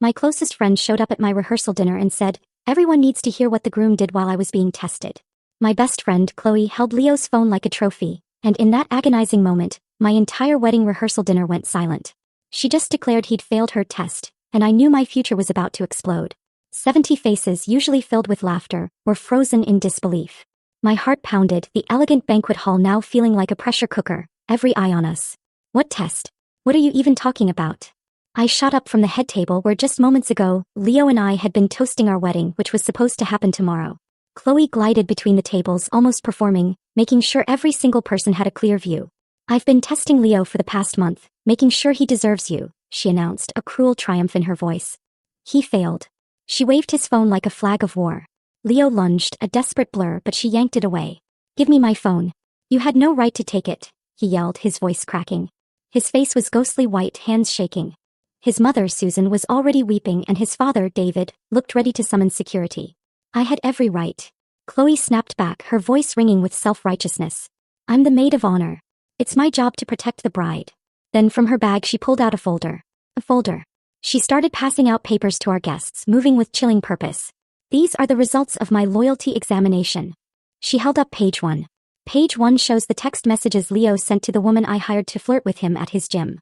My closest friend showed up at my rehearsal dinner and said, everyone needs to hear what the groom did while I was being tested. My best friend, Chloe, held Leo's phone like a trophy, and in that agonizing moment, my entire wedding rehearsal dinner went silent. She just declared he'd failed her test, and I knew my future was about to explode. 70 faces, usually filled with laughter, were frozen in disbelief. My heart pounded, the elegant banquet hall now feeling like a pressure cooker, every eye on us. What test? What are you even talking about? I shot up from the head table where just moments ago, Leo and I had been toasting our wedding, which was supposed to happen tomorrow. Chloe glided between the tables, almost performing, making sure every single person had a clear view. I've been testing Leo for the past month, making sure he deserves you, she announced, a cruel triumph in her voice. He failed. She waved his phone like a flag of war. Leo lunged, a desperate blur, but she yanked it away. Give me my phone. You had no right to take it, he yelled, his voice cracking. His face was ghostly white, hands shaking. His mother, Susan, was already weeping, and his father, David, looked ready to summon security. I had every right. Chloe snapped back, her voice ringing with self-righteousness. I'm the maid of honor. It's my job to protect the bride. Then from her bag she pulled out a folder. A folder. She started passing out papers to our guests, moving with chilling purpose. These are the results of my loyalty examination. She held up page 1. Page 1 shows the text messages Leo sent to the woman I hired to flirt with him at his gym.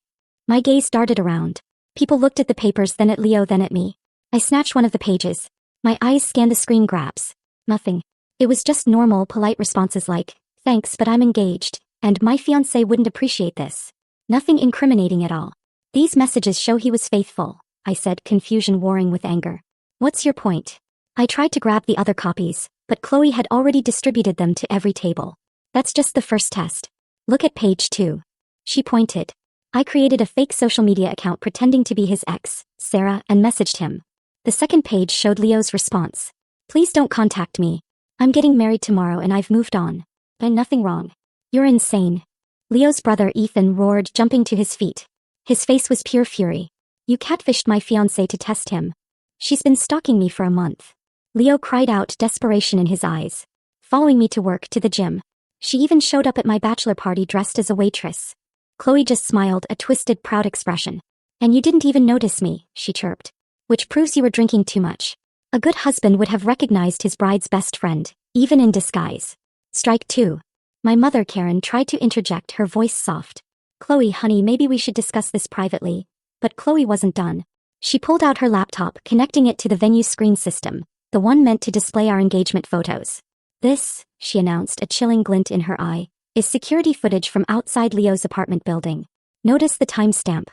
My gaze darted around. People looked at the papers, then at Leo, then at me. I snatched one of the pages. My eyes scanned the screen grabs. Nothing. It was just normal, polite responses like, thanks, but I'm engaged, and my fiancé wouldn't appreciate this. Nothing incriminating at all. These messages show he was faithful, I said, confusion warring with anger. What's your point? I tried to grab the other copies, but Chloe had already distributed them to every table. That's just the first test. Look at page 2. She pointed. I created a fake social media account pretending to be his ex, Sarah, and messaged him. The second page showed Leo's response. Please don't contact me. I'm getting married tomorrow and I've moved on. And nothing wrong. You're insane. Leo's brother Ethan roared, jumping to his feet. His face was pure fury. You catfished my fiancée to test him. She's been stalking me for a month. Leo cried out, desperation in his eyes. Following me to work, to the gym. She even showed up at my bachelor party dressed as a waitress. Chloe just smiled, a twisted, proud expression. And you didn't even notice me, she chirped. Which proves you were drinking too much. A good husband would have recognized his bride's best friend, even in disguise. Strike 2. My mother, Karen, tried to interject, her voice soft. Chloe, honey, maybe we should discuss this privately. But Chloe wasn't done. She pulled out her laptop, connecting it to the venue screen system, the one meant to display our engagement photos. This, she announced, a chilling glint in her eye, is security footage from outside Leo's apartment building. Notice the timestamp.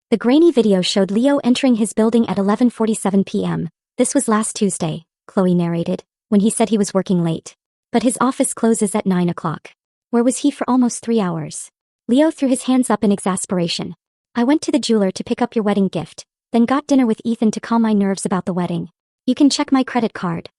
The grainy video showed Leo entering his building at 11:47 p.m. This was last Tuesday, Chloe narrated, when he said he was working late. But his office closes at 9 o'clock. Where was he for almost 3 hours? Leo threw his hands up in exasperation. I went to the jeweler to pick up your wedding gift, then got dinner with Ethan to calm my nerves about the wedding. You can check my credit card.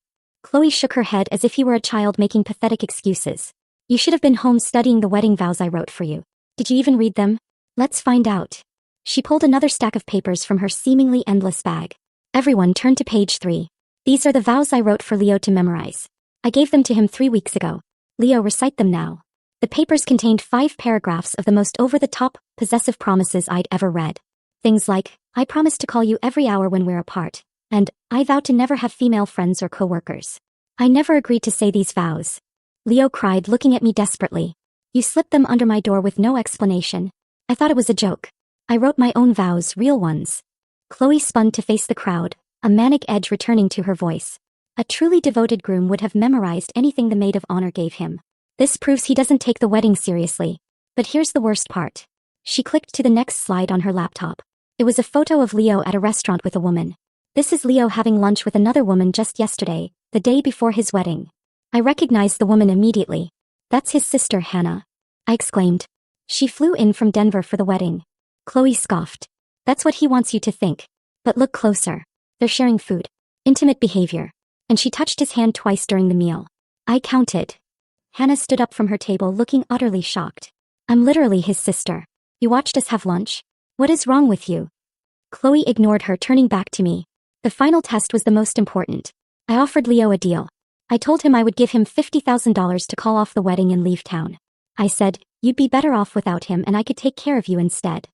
Chloe shook her head as if he were a child making pathetic excuses. You should have been home studying the wedding vows I wrote for you. Did you even read them? Let's find out. She pulled another stack of papers from her seemingly endless bag. Everyone turned to page 3. These are the vows I wrote for Leo to memorize. I gave them to him 3 weeks ago. Leo, recite them now. The papers contained 5 paragraphs of the most over-the-top, possessive promises I'd ever read. Things like, I promise to call you every hour when we're apart, and I vow to never have female friends or co-workers. I never agreed to say these vows. Leo cried, looking at me desperately. You slipped them under my door with no explanation. I thought it was a joke. I wrote my own vows, real ones. Chloe spun to face the crowd, a manic edge returning to her voice. A truly devoted groom would have memorized anything the maid of honor gave him. This proves he doesn't take the wedding seriously. But here's the worst part. She clicked to the next slide on her laptop. It was a photo of Leo at a restaurant with a woman. This is Leo having lunch with another woman just yesterday, the day before his wedding. I recognized the woman immediately. That's his sister, Hannah. I exclaimed. She flew in from Denver for the wedding. Chloe scoffed. That's what he wants you to think. But look closer. They're sharing food. Intimate behavior. And she touched his hand twice during the meal. I counted. Hannah stood up from her table looking utterly shocked. I'm literally his sister. You watched us have lunch? What is wrong with you? Chloe ignored her, turning back to me. The final test was the most important. I offered Leo a deal. I told him I would give him $50,000 to call off the wedding and leave town. I said, you'd be better off without him and I could take care of you instead.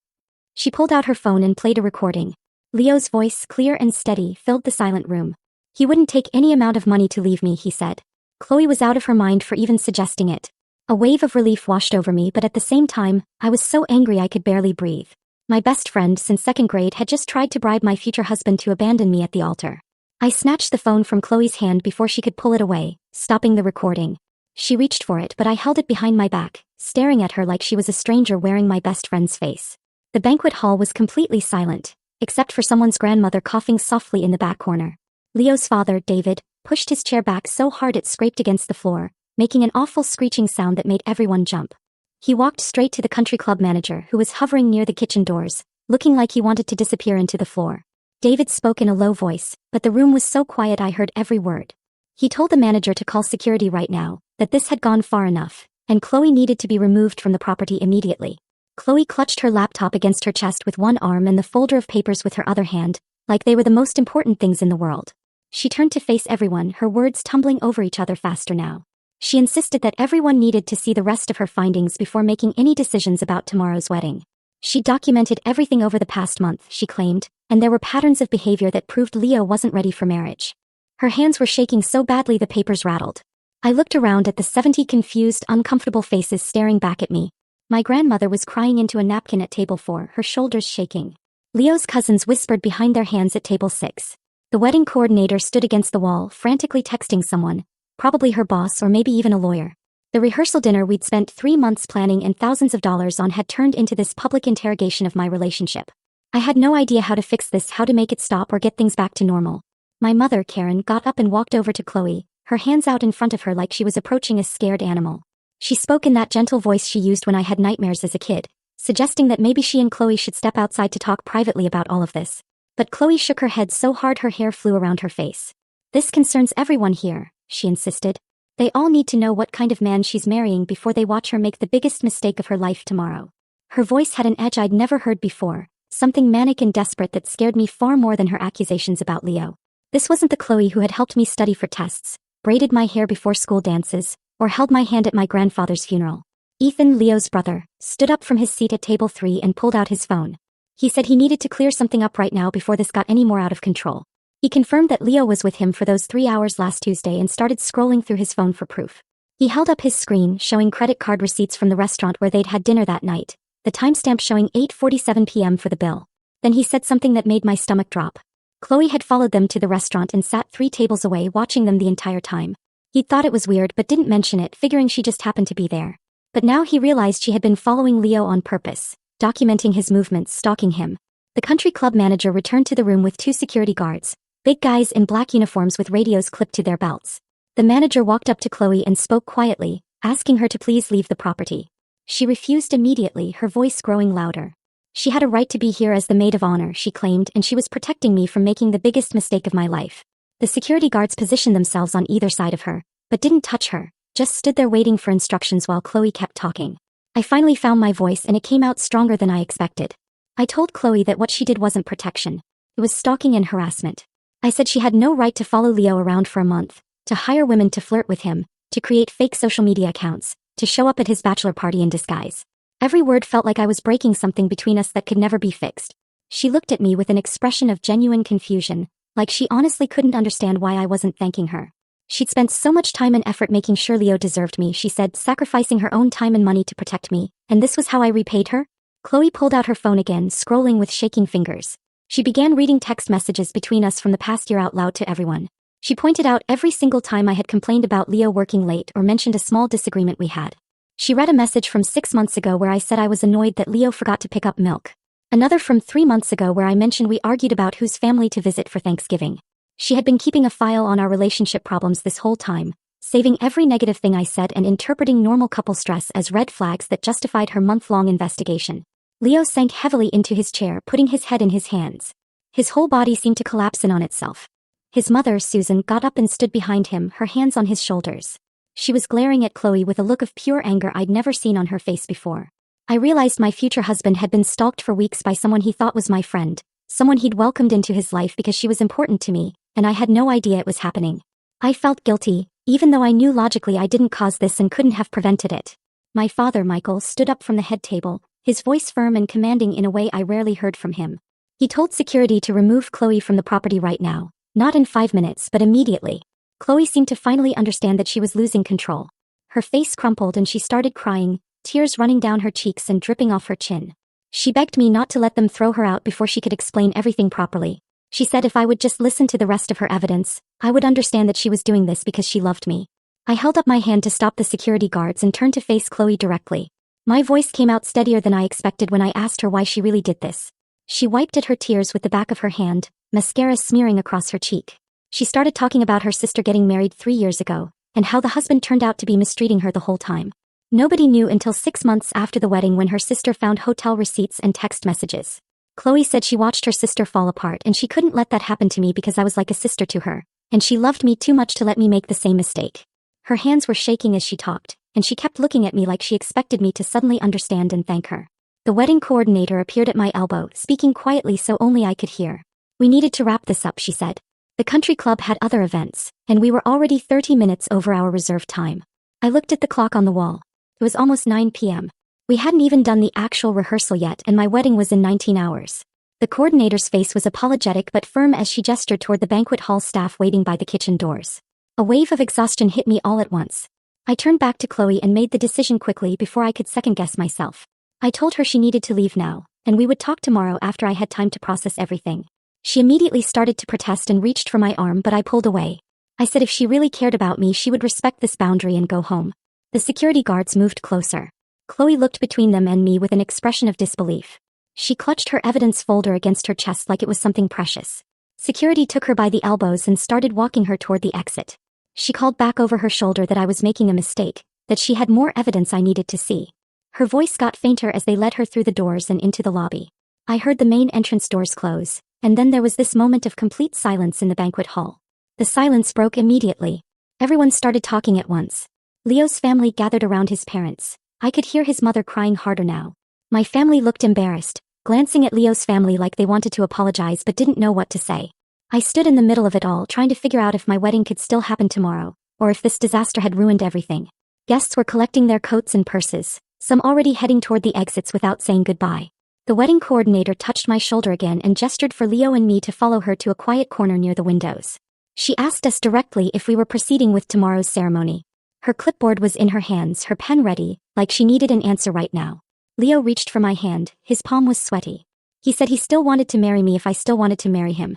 She pulled out her phone and played a recording. Leo's voice, clear and steady, filled the silent room. He wouldn't take any amount of money to leave me, he said. Chloe was out of her mind for even suggesting it. A wave of relief washed over me, but at the same time, I was so angry I could barely breathe. My best friend since second grade had just tried to bribe my future husband to abandon me at the altar. I snatched the phone from Chloe's hand before she could pull it away, stopping the recording. She reached for it, but I held it behind my back, staring at her like she was a stranger wearing my best friend's face. The banquet hall was completely silent, except for someone's grandmother coughing softly in the back corner. Leo's father, David, pushed his chair back so hard it scraped against the floor, making an awful screeching sound that made everyone jump. He walked straight to the country club manager who was hovering near the kitchen doors, looking like he wanted to disappear into the floor. David spoke in a low voice, but the room was so quiet I heard every word. He told the manager to call security right now, that this had gone far enough, and Chloe needed to be removed from the property immediately. Chloe clutched her laptop against her chest with one arm and the folder of papers with her other hand, like they were the most important things in the world. She turned to face everyone, her words tumbling over each other faster now. She insisted that everyone needed to see the rest of her findings before making any decisions about tomorrow's wedding. She documented everything over the past month, she claimed, and there were patterns of behavior that proved Leo wasn't ready for marriage. Her hands were shaking so badly the papers rattled. I looked around at the 70 confused, uncomfortable faces staring back at me. My grandmother was crying into a napkin at table 4, her shoulders shaking. Leo's cousins whispered behind their hands at table 6. The wedding coordinator stood against the wall, frantically texting someone, probably her boss or maybe even a lawyer. The rehearsal dinner we'd spent 3 months planning and thousands of dollars on had turned into this public interrogation of my relationship. I had no idea how to fix this, how to make it stop or get things back to normal. My mother, Karen, got up and walked over to Chloe, her hands out in front of her like she was approaching a scared animal. She spoke in that gentle voice she used when I had nightmares as a kid, suggesting that maybe she and Chloe should step outside to talk privately about all of this. But Chloe shook her head so hard her hair flew around her face. This concerns everyone here, she insisted. They all need to know what kind of man she's marrying before they watch her make the biggest mistake of her life tomorrow. Her voice had an edge I'd never heard before, something manic and desperate that scared me far more than her accusations about Leo. This wasn't the Chloe who had helped me study for tests, braided my hair before school dances, or held my hand at my grandfather's funeral. Ethan, Leo's brother, stood up from his seat at table 3 and pulled out his phone. He said he needed to clear something up right now before this got any more out of control. He confirmed that Leo was with him for those 3 hours last Tuesday and started scrolling through his phone for proof. He held up his screen, showing credit card receipts from the restaurant where they'd had dinner that night, the timestamp showing 8:47 p.m. for the bill. Then he said something that made my stomach drop. Chloe had followed them to the restaurant and sat 3 tables away watching them the entire time. He'd thought it was weird but didn't mention it, figuring she just happened to be there. But now he realized she had been following Leo on purpose, documenting his movements, stalking him. The country club manager returned to the room with 2 security guards, big guys in black uniforms with radios clipped to their belts. The manager walked up to Chloe and spoke quietly, asking her to please leave the property. She refused immediately, her voice growing louder. She had a right to be here as the maid of honor, she claimed, and she was protecting me from making the biggest mistake of my life. The security guards positioned themselves on either side of her, but didn't touch her, just stood there waiting for instructions while Chloe kept talking. I finally found my voice and it came out stronger than I expected. I told Chloe that what she did wasn't protection. It was stalking and harassment. I said she had no right to follow Leo around for a month, to hire women to flirt with him, to create fake social media accounts, to show up at his bachelor party in disguise. Every word felt like I was breaking something between us that could never be fixed. She looked at me with an expression of genuine confusion, like she honestly couldn't understand why I wasn't thanking her. She'd spent so much time and effort making sure Leo deserved me, she said, sacrificing her own time and money to protect me, and this was how I repaid her? Chloe pulled out her phone again, scrolling with shaking fingers. She began reading text messages between us from the past year out loud to everyone. She pointed out every single time I had complained about Leo working late or mentioned a small disagreement we had. She read a message from 6 months ago where I said I was annoyed that Leo forgot to pick up milk. Another from 3 months ago where I mentioned we argued about whose family to visit for Thanksgiving. She had been keeping a file on our relationship problems this whole time, saving every negative thing I said and interpreting normal couple stress as red flags that justified her month-long investigation. Leo sank heavily into his chair, putting his head in his hands. His whole body seemed to collapse in on itself. His mother, Susan, got up and stood behind him, her hands on his shoulders. She was glaring at Chloe with a look of pure anger I'd never seen on her face before. I realized my future husband had been stalked for weeks by someone he thought was my friend, someone he'd welcomed into his life because she was important to me, and I had no idea it was happening. I felt guilty, even though I knew logically I didn't cause this and couldn't have prevented it. My father, Michael, stood up from the head table, his voice firm and commanding in a way I rarely heard from him. He told security to remove Chloe from the property right now, not in 5 minutes but immediately. Chloe seemed to finally understand that she was losing control. Her face crumpled and she started crying, tears running down her cheeks and dripping off her chin. She begged me not to let them throw her out before she could explain everything properly. She said if I would just listen to the rest of her evidence, I would understand that she was doing this because she loved me. I held up my hand to stop the security guards and turned to face Chloe directly. My voice came out steadier than I expected when I asked her why she really did this. She wiped at her tears with the back of her hand, mascara smearing across her cheek. She started talking about her sister getting married 3 years ago, and how the husband turned out to be mistreating her the whole time. Nobody knew until 6 months after the wedding when her sister found hotel receipts and text messages. Chloe said she watched her sister fall apart and she couldn't let that happen to me because I was like a sister to her, and she loved me too much to let me make the same mistake. Her hands were shaking as she talked, and she kept looking at me like she expected me to suddenly understand and thank her. The wedding coordinator appeared at my elbow, speaking quietly so only I could hear. We needed to wrap this up, she said. The country club had other events, and we were already 30 minutes over our reserved time. I looked at the clock on the wall. It was almost 9 p.m. We hadn't even done the actual rehearsal yet and my wedding was in 19 hours. The coordinator's face was apologetic but firm as she gestured toward the banquet hall staff waiting by the kitchen doors. A wave of exhaustion hit me all at once. I turned back to Chloe and made the decision quickly before I could second-guess myself. I told her she needed to leave now, and we would talk tomorrow after I had time to process everything. She immediately started to protest and reached for my arm, but I pulled away. I said if she really cared about me, she would respect this boundary and go home. The security guards moved closer. Chloe looked between them and me with an expression of disbelief. She clutched her evidence folder against her chest like it was something precious. Security took her by the elbows and started walking her toward the exit. She called back over her shoulder that I was making a mistake, that she had more evidence I needed to see. Her voice got fainter as they led her through the doors and into the lobby. I heard the main entrance doors close, and then there was this moment of complete silence in the banquet hall. The silence broke immediately. Everyone started talking at once. Leo's family gathered around his parents. I could hear his mother crying harder now. My family looked embarrassed, glancing at Leo's family like they wanted to apologize but didn't know what to say. I stood in the middle of it all trying to figure out if my wedding could still happen tomorrow, or if this disaster had ruined everything. Guests were collecting their coats and purses, some already heading toward the exits without saying goodbye. The wedding coordinator touched my shoulder again and gestured for Leo and me to follow her to a quiet corner near the windows. She asked us directly if we were proceeding with tomorrow's ceremony. Her clipboard was in her hands, her pen ready, like she needed an answer right now. Leo reached for my hand, his palm was sweaty. He said he still wanted to marry me if I still wanted to marry him.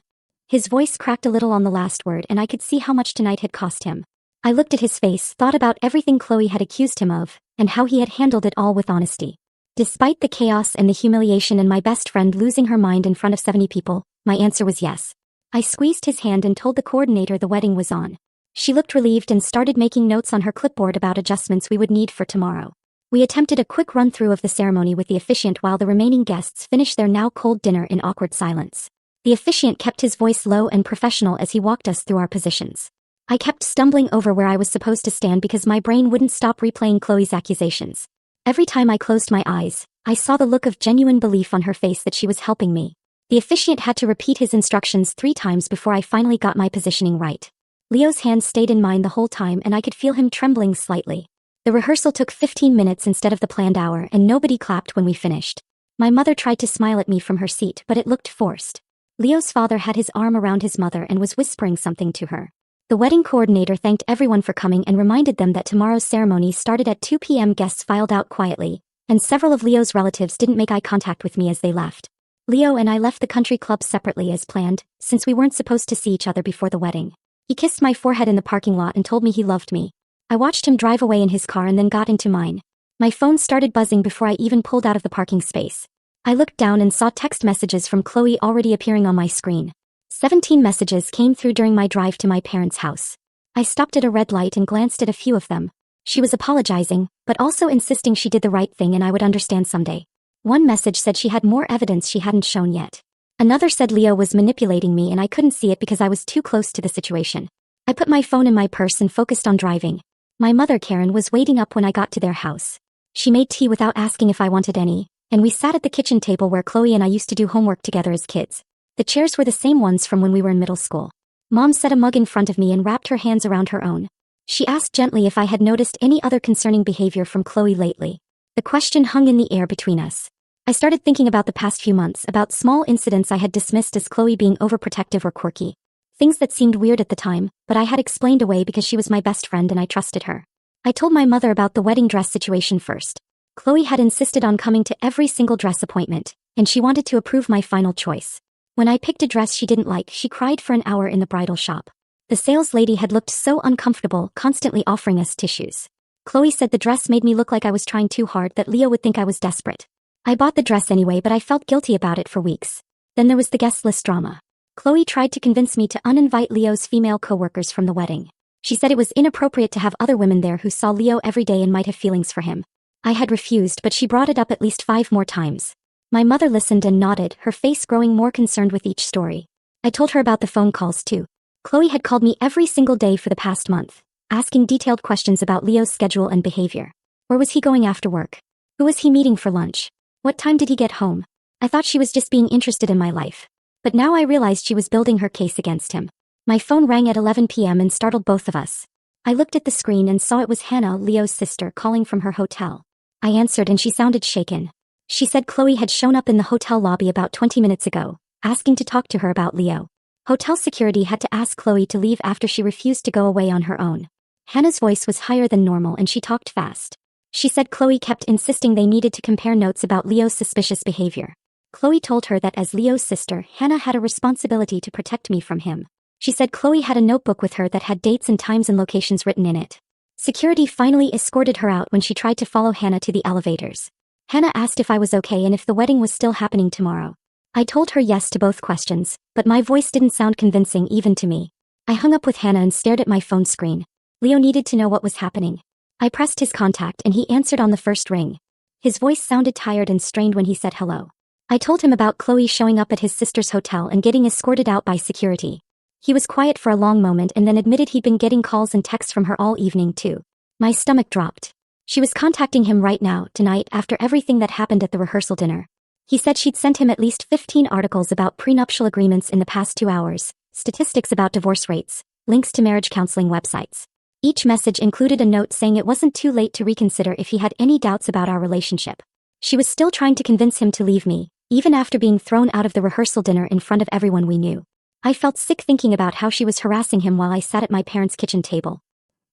His voice cracked a little on the last word and I could see how much tonight had cost him. I looked at his face, thought about everything Chloe had accused him of, and how he had handled it all with honesty. Despite the chaos and the humiliation and my best friend losing her mind in front of 70 people, my answer was yes. I squeezed his hand and told the coordinator the wedding was on. She looked relieved and started making notes on her clipboard about adjustments we would need for tomorrow. We attempted a quick run-through of the ceremony with the officiant while the remaining guests finished their now cold dinner in awkward silence. The officiant kept his voice low and professional as he walked us through our positions. I kept stumbling over where I was supposed to stand because my brain wouldn't stop replaying Chloe's accusations. Every time I closed my eyes, I saw the look of genuine belief on her face that she was helping me. The officiant had to repeat his instructions 3 times before I finally got my positioning right. Leo's hand stayed in mine the whole time and I could feel him trembling slightly. The rehearsal took 15 minutes instead of the planned hour and nobody clapped when we finished. My mother tried to smile at me from her seat but it looked forced. Leo's father had his arm around his mother and was whispering something to her. The wedding coordinator thanked everyone for coming and reminded them that tomorrow's ceremony started at 2 p.m. Guests filed out quietly, and several of Leo's relatives didn't make eye contact with me as they left. Leo and I left the country club separately as planned, since we weren't supposed to see each other before the wedding. He kissed my forehead in the parking lot and told me he loved me. I watched him drive away in his car and then got into mine. My phone started buzzing before I even pulled out of the parking space. I looked down and saw text messages from Chloe already appearing on my screen. 17 messages came through during my drive to my parents' house. I stopped at a red light and glanced at a few of them. She was apologizing, but also insisting she did the right thing and I would understand someday. One message said she had more evidence she hadn't shown yet. Another said Leo was manipulating me and I couldn't see it because I was too close to the situation. I put my phone in my purse and focused on driving. My mother Karen was waiting up when I got to their house. She made tea without asking if I wanted any, and we sat at the kitchen table where Chloe and I used to do homework together as kids. The chairs were the same ones from when we were in middle school. Mom set a mug in front of me and wrapped her hands around her own. She asked gently if I had noticed any other concerning behavior from Chloe lately. The question hung in the air between us. I started thinking about the past few months, about small incidents I had dismissed as Chloe being overprotective or quirky. Things that seemed weird at the time, but I had explained away because she was my best friend and I trusted her. I told my mother about the wedding dress situation first. Chloe had insisted on coming to every single dress appointment, and she wanted to approve my final choice. When I picked a dress she didn't like, she cried for an hour in the bridal shop. The sales lady had looked so uncomfortable, constantly offering us tissues. Chloe said the dress made me look like I was trying too hard, that Leo would think I was desperate. I bought the dress anyway, but I felt guilty about it for weeks. Then there was the guest list drama. Chloe tried to convince me to uninvite Leo's female co-workers from the wedding. She said it was inappropriate to have other women there who saw Leo every day and might have feelings for him. I had refused, but she brought it up at least 5 more times. My mother listened and nodded, her face growing more concerned with each story. I told her about the phone calls too. Chloe had called me every single day for the past month, asking detailed questions about Leo's schedule and behavior. Where was he going after work? Who was he meeting for lunch? What time did he get home? I thought she was just being interested in my life. But now I realized she was building her case against him. My phone rang at 11 p.m. and startled both of us. I looked at the screen and saw it was Hannah, Leo's sister, calling from her hotel. I answered and she sounded shaken. She said Chloe had shown up in the hotel lobby about 20 minutes ago, asking to talk to her about Leo. Hotel security had to ask Chloe to leave after she refused to go away on her own. Hannah's voice was higher than normal and she talked fast. She said Chloe kept insisting they needed to compare notes about Leo's suspicious behavior. Chloe told her that as Leo's sister, Hannah had a responsibility to protect me from him. She said Chloe had a notebook with her that had dates and times and locations written in it. Security finally escorted her out when she tried to follow Hannah to the elevators. Hannah asked if I was okay and if the wedding was still happening tomorrow. I told her yes to both questions, but my voice didn't sound convincing even to me. I hung up with Hannah and stared at my phone screen. Leo needed to know what was happening. I pressed his contact and he answered on the first ring. His voice sounded tired and strained when he said hello. I told him about Chloe showing up at his sister's hotel and getting escorted out by security. He was quiet for a long moment and then admitted he'd been getting calls and texts from her all evening too. My stomach dropped. She was contacting him right now, tonight, after everything that happened at the rehearsal dinner. He said she'd sent him at least 15 articles about prenuptial agreements in the past 2 hours, statistics about divorce rates, links to marriage counseling websites. Each message included a note saying it wasn't too late to reconsider if he had any doubts about our relationship. She was still trying to convince him to leave me, even after being thrown out of the rehearsal dinner in front of everyone we knew. I felt sick thinking about how she was harassing him while I sat at my parents' kitchen table.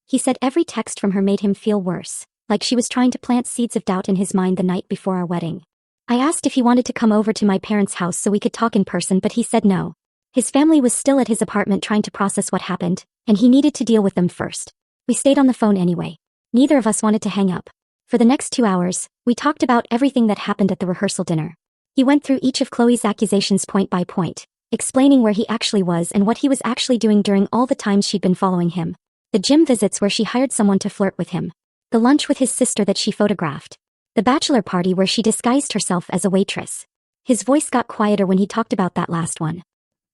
He said every text from her made him feel worse, like she was trying to plant seeds of doubt in his mind the night before our wedding. I asked if he wanted to come over to my parents' house so we could talk in person, but he said no. His family was still at his apartment trying to process what happened, and he needed to deal with them first. We stayed on the phone anyway. Neither of us wanted to hang up. For the next 2 hours, we talked about everything that happened at the rehearsal dinner. He went through each of Chloe's accusations point by point, explaining where he actually was and what he was actually doing during all the times she'd been following him. The gym visits where she hired someone to flirt with him. The lunch with his sister that she photographed. The bachelor party where she disguised herself as a waitress. His voice got quieter when he talked about that last one.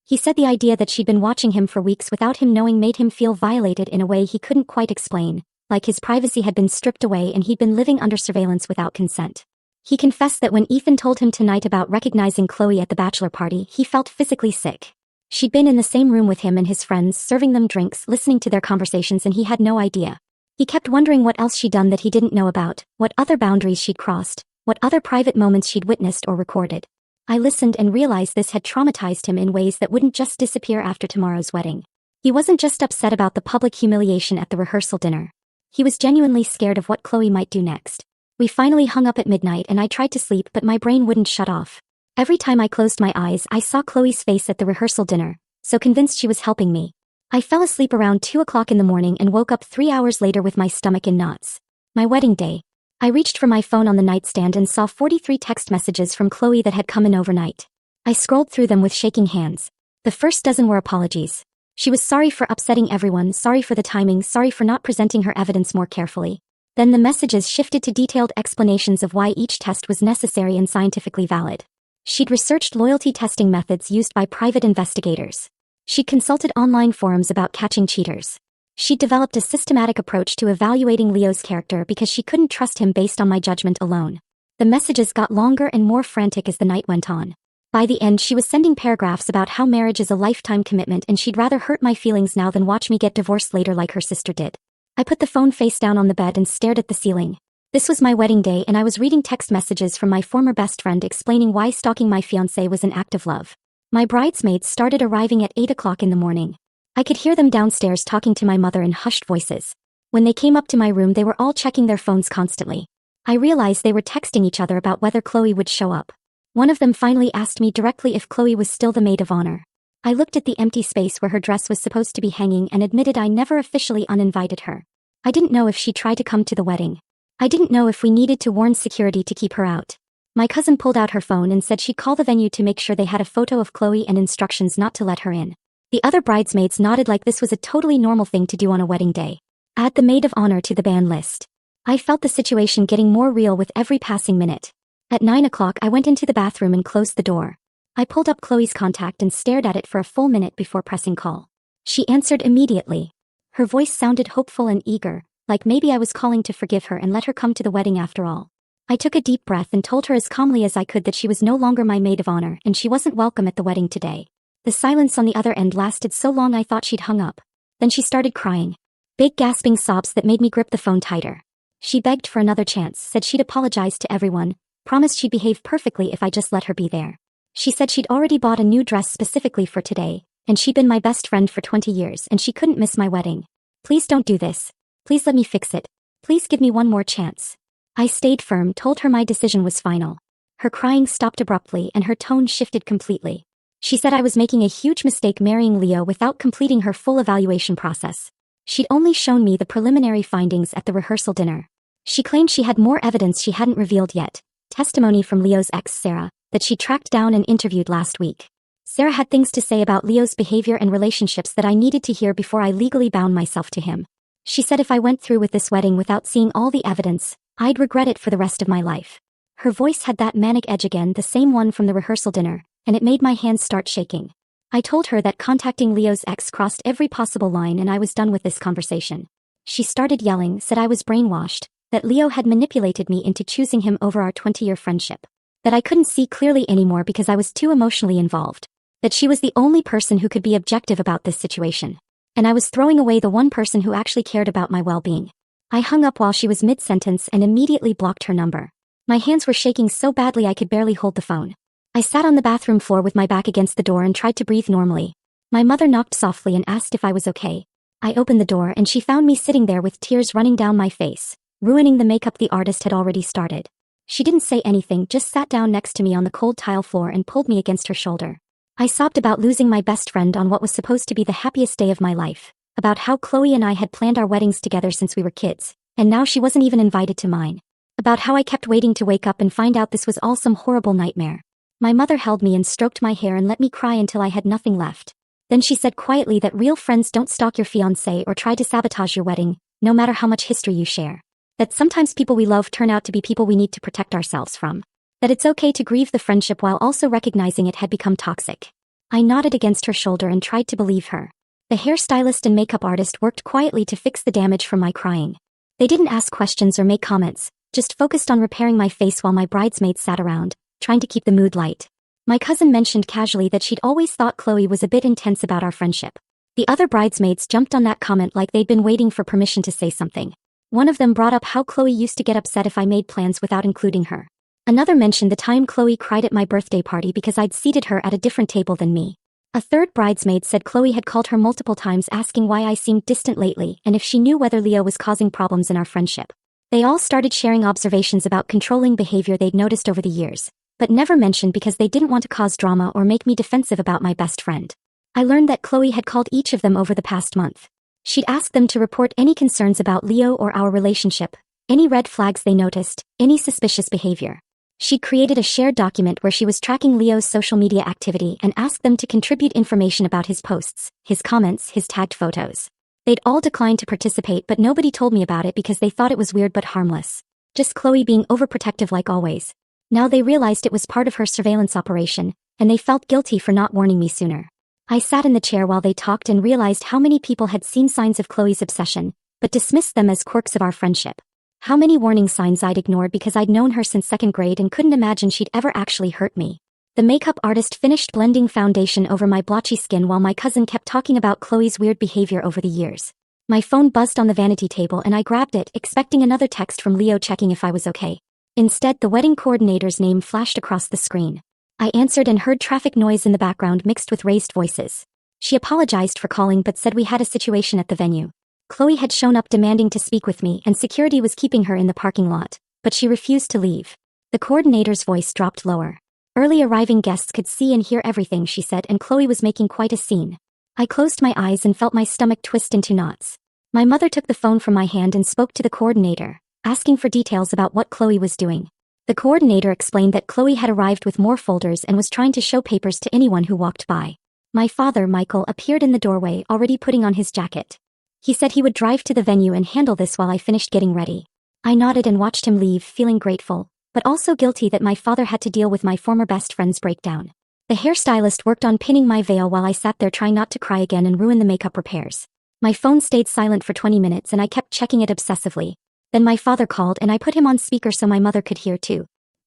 He said the idea that she'd been watching him for weeks without him knowing made him feel violated in a way he couldn't quite explain, like his privacy had been stripped away and he'd been living under surveillance without consent. He confessed that when Ethan told him tonight about recognizing Chloe at the bachelor party, he felt physically sick. She'd been in the same room with him and his friends, serving them drinks, listening to their conversations, and he had no idea. He kept wondering what else she'd done that he didn't know about, what other boundaries she'd crossed, what other private moments she'd witnessed or recorded. I listened and realized this had traumatized him in ways that wouldn't just disappear after tomorrow's wedding. He wasn't just upset about the public humiliation at the rehearsal dinner. He was genuinely scared of what Chloe might do next. We finally hung up at midnight and I tried to sleep, but my brain wouldn't shut off. Every time I closed my eyes, I saw Chloe's face at the rehearsal dinner, so convinced she was helping me. I fell asleep around 2 o'clock in the morning and woke up 3 hours later with my stomach in knots. My wedding day. I reached for my phone on the nightstand and saw 43 text messages from Chloe that had come in overnight. I scrolled through them with shaking hands. The first dozen were apologies. She was sorry for upsetting everyone, sorry for the timing, sorry for not presenting her evidence more carefully. Then the messages shifted to detailed explanations of why each test was necessary and scientifically valid. She'd researched loyalty testing methods used by private investigators. She'd consulted online forums about catching cheaters. She'd developed a systematic approach to evaluating Leo's character because she couldn't trust him based on my judgment alone. The messages got longer and more frantic as the night went on. By the end, she was sending paragraphs about how marriage is a lifetime commitment and she'd rather hurt my feelings now than watch me get divorced later like her sister did. I put the phone face down on the bed and stared at the ceiling. This was my wedding day and I was reading text messages from my former best friend explaining why stalking my fiancé was an act of love. My bridesmaids started arriving at 8 o'clock in the morning. I could hear them downstairs talking to my mother in hushed voices. When they came up to my room, they were all checking their phones constantly. I realized they were texting each other about whether Chloe would show up. One of them finally asked me directly if Chloe was still the maid of honor. I looked at the empty space where her dress was supposed to be hanging and admitted I never officially uninvited her. I didn't know if she'd try to come to the wedding. I didn't know if we needed to warn security to keep her out. My cousin pulled out her phone and said she'd call the venue to make sure they had a photo of Chloe and instructions not to let her in. The other bridesmaids nodded like this was a totally normal thing to do on a wedding day. Add the maid of honor to the ban list. I felt the situation getting more real with every passing minute. At 9 o'clock, I went into the bathroom and closed the door. I pulled up Chloe's contact and stared at it for a full minute before pressing call. She answered immediately. Her voice sounded hopeful and eager, like maybe I was calling to forgive her and let her come to the wedding after all. I took a deep breath and told her as calmly as I could that she was no longer my maid of honor and she wasn't welcome at the wedding today. The silence on the other end lasted so long I thought she'd hung up. Then she started crying. Big gasping sobs that made me grip the phone tighter. She begged for another chance, said she'd apologize to everyone, promised she'd behave perfectly if I just let her be there. She said she'd already bought a new dress specifically for today, and she'd been my best friend for 20 years and she couldn't miss my wedding. Please don't do this. Please let me fix it. Please give me one more chance. I stayed firm, told her my decision was final. Her crying stopped abruptly and her tone shifted completely. She said I was making a huge mistake marrying Leo without completing her full evaluation process. She'd only shown me the preliminary findings at the rehearsal dinner. She claimed she had more evidence she hadn't revealed yet, testimony from Leo's ex, Sarah, that she tracked down and interviewed last week. Sarah had things to say about Leo's behavior and relationships that I needed to hear before I legally bound myself to him. She said if I went through with this wedding without seeing all the evidence, I'd regret it for the rest of my life. Her voice had that manic edge again, the same one from the rehearsal dinner, and it made my hands start shaking. I told her that contacting Leo's ex crossed every possible line and I was done with this conversation. She started yelling, said I was brainwashed, that Leo had manipulated me into choosing him over our 20-year friendship, that I couldn't see clearly anymore because I was too emotionally involved, that she was the only person who could be objective about this situation, and I was throwing away the one person who actually cared about my well-being. I hung up while she was mid-sentence and immediately blocked her number. My hands were shaking so badly I could barely hold the phone. I sat on the bathroom floor with my back against the door and tried to breathe normally. My mother knocked softly and asked if I was okay. I opened the door and she found me sitting there with tears running down my face, ruining the makeup the artist had already started. She didn't say anything, just sat down next to me on the cold tile floor and pulled me against her shoulder. I sobbed about losing my best friend on what was supposed to be the happiest day of my life, about how Chloe and I had planned our weddings together since we were kids, and now she wasn't even invited to mine. About how I kept waiting to wake up and find out this was all some horrible nightmare. My mother held me and stroked my hair and let me cry until I had nothing left. Then she said quietly that real friends don't stalk your fiancé or try to sabotage your wedding, no matter how much history you share. That sometimes people we love turn out to be people we need to protect ourselves from. That it's okay to grieve the friendship while also recognizing it had become toxic. I nodded against her shoulder and tried to believe her. The hairstylist and makeup artist worked quietly to fix the damage from my crying. They didn't ask questions or make comments, just focused on repairing my face while my bridesmaids sat around, trying to keep the mood light. My cousin mentioned casually that she'd always thought Chloe was a bit intense about our friendship. The other bridesmaids jumped on that comment like they'd been waiting for permission to say something. One of them brought up how Chloe used to get upset if I made plans without including her. Another mentioned the time Chloe cried at my birthday party because I'd seated her at a different table than me. A third bridesmaid said Chloe had called her multiple times asking why I seemed distant lately and if she knew whether Leo was causing problems in our friendship. They all started sharing observations about controlling behavior they'd noticed over the years, but never mentioned because they didn't want to cause drama or make me defensive about my best friend. I learned that Chloe had called each of them over the past month. She'd asked them to report any concerns about Leo or our relationship, any red flags they noticed, any suspicious behavior. She'd created a shared document where she was tracking Leo's social media activity and asked them to contribute information about his posts, his comments, his tagged photos. They'd all declined to participate, but nobody told me about it because they thought it was weird but harmless. Just Chloe being overprotective like always. Now they realized it was part of her surveillance operation, and they felt guilty for not warning me sooner. I sat in the chair while they talked and realized how many people had seen signs of Chloe's obsession, but dismissed them as quirks of our friendship. How many warning signs I'd ignored because I'd known her since second grade and couldn't imagine she'd ever actually hurt me. The makeup artist finished blending foundation over my blotchy skin while my cousin kept talking about Chloe's weird behavior over the years. My phone buzzed on the vanity table and I grabbed it, expecting another text from Leo checking if I was okay. Instead, the wedding coordinator's name flashed across the screen. I answered and heard traffic noise in the background mixed with raised voices. She apologized for calling but said we had a situation at the venue. Chloe had shown up demanding to speak with me and security was keeping her in the parking lot, but she refused to leave. The coordinator's voice dropped lower. Early arriving guests could see and hear everything she said and Chloe was making quite a scene. I closed my eyes and felt my stomach twist into knots. My mother took the phone from my hand and spoke to the coordinator, asking for details about what Chloe was doing. The coordinator explained that Chloe had arrived with more folders and was trying to show papers to anyone who walked by. My father, Michael, appeared in the doorway, already putting on his jacket. He said he would drive to the venue and handle this while I finished getting ready. I nodded and watched him leave, feeling grateful, but also guilty that my father had to deal with my former best friend's breakdown. The hairstylist worked on pinning my veil while I sat there trying not to cry again and ruin the makeup repairs. My phone stayed silent for 20 minutes and I kept checking it obsessively. Then my father called and I put him on speaker so my mother could hear too.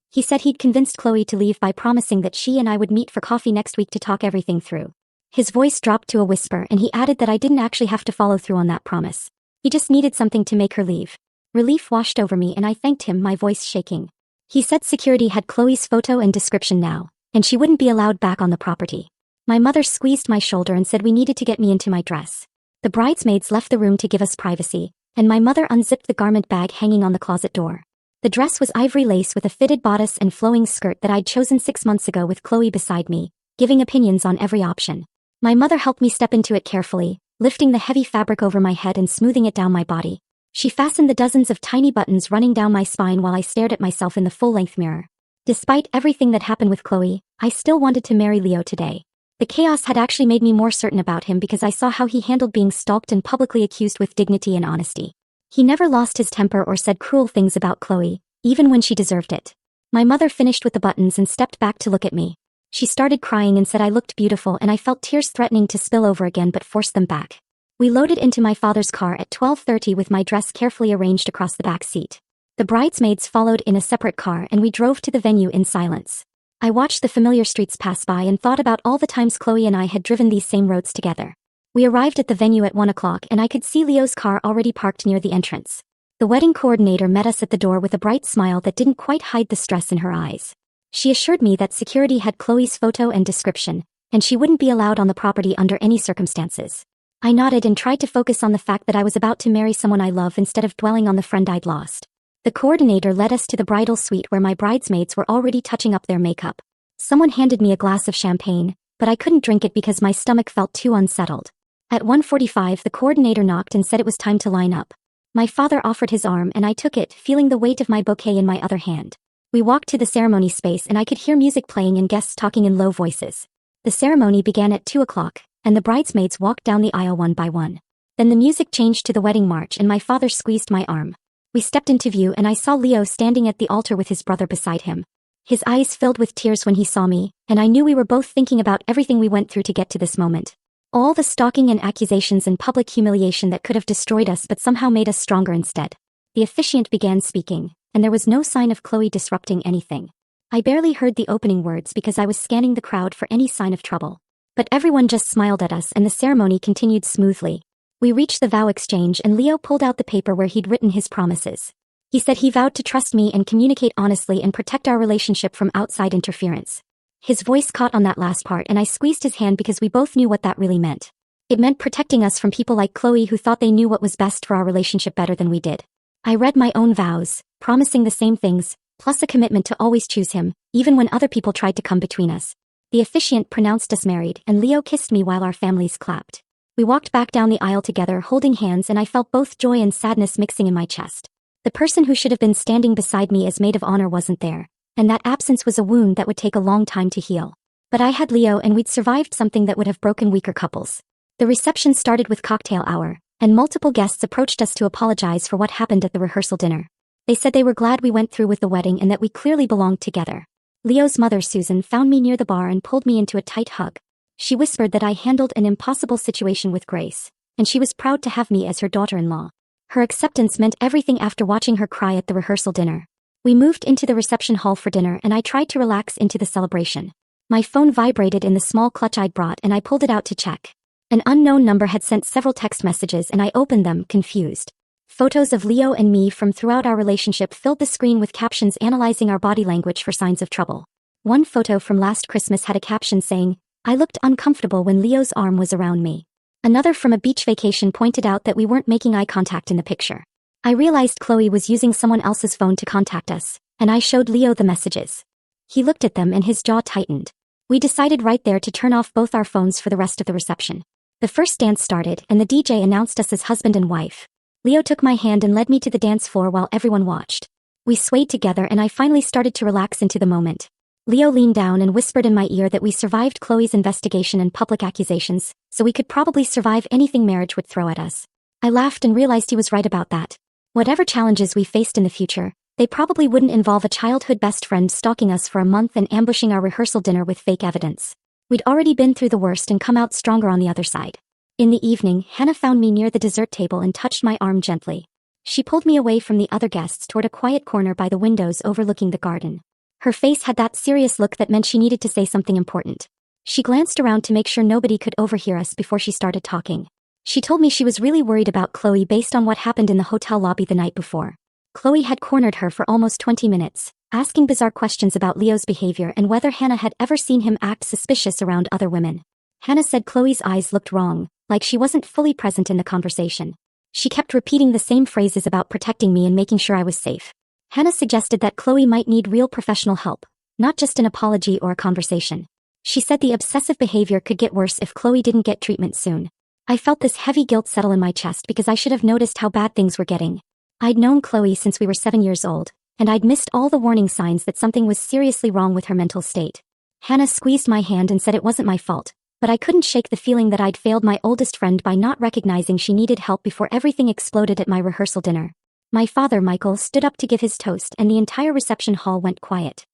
He said he'd convinced Chloe to leave by promising that she and I would meet for coffee next week to talk everything through. His voice dropped to a whisper and he added that I didn't actually have to follow through on that promise. He just needed something to make her leave. Relief washed over me and I thanked him, my voice shaking. He said security had Chloe's photo and description now, and she wouldn't be allowed back on the property. My mother squeezed my shoulder and said we needed to get me into my dress. The bridesmaids left the room to give us privacy, and my mother unzipped the garment bag hanging on the closet door. The dress was ivory lace with a fitted bodice and flowing skirt that I'd chosen 6 months ago with Chloe beside me, giving opinions on every option. My mother helped me step into it carefully, lifting the heavy fabric over my head and smoothing it down my body. She fastened the dozens of tiny buttons running down my spine while I stared at myself in the full-length mirror. Despite everything that happened with Chloe, I still wanted to marry Leo today. The chaos had actually made me more certain about him because I saw how he handled being stalked and publicly accused with dignity and honesty. He never lost his temper or said cruel things about Chloe, even when she deserved it. My mother finished with the buttons and stepped back to look at me. She started crying and said I looked beautiful and I felt tears threatening to spill over again but forced them back. We loaded into my father's car at 12:30 with my dress carefully arranged across the back seat. The bridesmaids followed in a separate car and we drove to the venue in silence. I watched the familiar streets pass by and thought about all the times Chloe and I had driven these same roads together. We arrived at the venue at 1 o'clock and I could see Leo's car already parked near the entrance. The wedding coordinator met us at the door with a bright smile that didn't quite hide the stress in her eyes. She assured me that security had Chloe's photo and description, and she wouldn't be allowed on the property under any circumstances. I nodded and tried to focus on the fact that I was about to marry someone I love instead of dwelling on the friend I'd lost. The coordinator led us to the bridal suite where my bridesmaids were already touching up their makeup. Someone handed me a glass of champagne, but I couldn't drink it because my stomach felt too unsettled. At 1:45 the coordinator knocked and said it was time to line up. My father offered his arm and I took it, feeling the weight of my bouquet in my other hand. We walked to the ceremony space and I could hear music playing and guests talking in low voices. The ceremony began at 2 o'clock, and the bridesmaids walked down the aisle one by one. Then the music changed to the wedding march and my father squeezed my arm. We stepped into view and I saw Leo standing at the altar with his brother beside him. His eyes filled with tears when he saw me, and I knew we were both thinking about everything we went through to get to this moment. All the stalking and accusations and public humiliation that could have destroyed us but somehow made us stronger instead. The officiant began speaking, and there was no sign of Chloe disrupting anything. I barely heard the opening words because I was scanning the crowd for any sign of trouble. But everyone just smiled at us and the ceremony continued smoothly. We reached the vow exchange and Leo pulled out the paper where he'd written his promises. He said he vowed to trust me and communicate honestly and protect our relationship from outside interference. His voice caught on that last part and I squeezed his hand because we both knew what that really meant. It meant protecting us from people like Chloe who thought they knew what was best for our relationship better than we did. I read my own vows, promising the same things, plus a commitment to always choose him, even when other people tried to come between us. The officiant pronounced us married and Leo kissed me while our families clapped. We walked back down the aisle together holding hands and I felt both joy and sadness mixing in my chest. The person who should have been standing beside me as maid of honor wasn't there, and that absence was a wound that would take a long time to heal. But I had Leo and we'd survived something that would have broken weaker couples. The reception started with cocktail hour, and multiple guests approached us to apologize for what happened at the rehearsal dinner. They said they were glad we went through with the wedding and that we clearly belonged together. Leo's mother, Susan, found me near the bar and pulled me into a tight hug. She whispered that I handled an impossible situation with grace, and she was proud to have me as her daughter-in-law. Her acceptance meant everything after watching her cry at the rehearsal dinner. We moved into the reception hall for dinner and I tried to relax into the celebration. My phone vibrated in the small clutch I'd brought and I pulled it out to check. An unknown number had sent several text messages and I opened them, confused. Photos of Leo and me from throughout our relationship filled the screen with captions analyzing our body language for signs of trouble. One photo from last Christmas had a caption saying, "I looked uncomfortable when Leo's arm was around me." Another from a beach vacation pointed out that we weren't making eye contact in the picture. I realized Chloe was using someone else's phone to contact us, and I showed Leo the messages. He looked at them and his jaw tightened. We decided right there to turn off both our phones for the rest of the reception. The first dance started and the DJ announced us as husband and wife. Leo took my hand and led me to the dance floor while everyone watched. We swayed together and I finally started to relax into the moment. Leo leaned down and whispered in my ear that we survived Chloe's investigation and public accusations, so we could probably survive anything marriage would throw at us. I laughed and realized he was right about that. Whatever challenges we faced in the future, they probably wouldn't involve a childhood best friend stalking us for a month and ambushing our rehearsal dinner with fake evidence. We'd already been through the worst and come out stronger on the other side. In the evening, Hannah found me near the dessert table and touched my arm gently. She pulled me away from the other guests toward a quiet corner by the windows overlooking the garden. Her face had that serious look that meant she needed to say something important. She glanced around to make sure nobody could overhear us before she started talking. She told me she was really worried about Chloe based on what happened in the hotel lobby the night before. Chloe had cornered her for almost 20 minutes, asking bizarre questions about Leo's behavior and whether Hannah had ever seen him act suspicious around other women. Hannah said Chloe's eyes looked wrong, like she wasn't fully present in the conversation. She kept repeating the same phrases about protecting me and making sure I was safe. Hannah suggested that Chloe might need real professional help, not just an apology or a conversation. She said the obsessive behavior could get worse if Chloe didn't get treatment soon. I felt this heavy guilt settle in my chest because I should have noticed how bad things were getting. I'd known Chloe since we were 7 years old, and I'd missed all the warning signs that something was seriously wrong with her mental state. Hannah squeezed my hand and said it wasn't my fault, but I couldn't shake the feeling that I'd failed my oldest friend by not recognizing she needed help before everything exploded at my rehearsal dinner. My father, Michael, stood up to give his toast and the entire reception hall went quiet.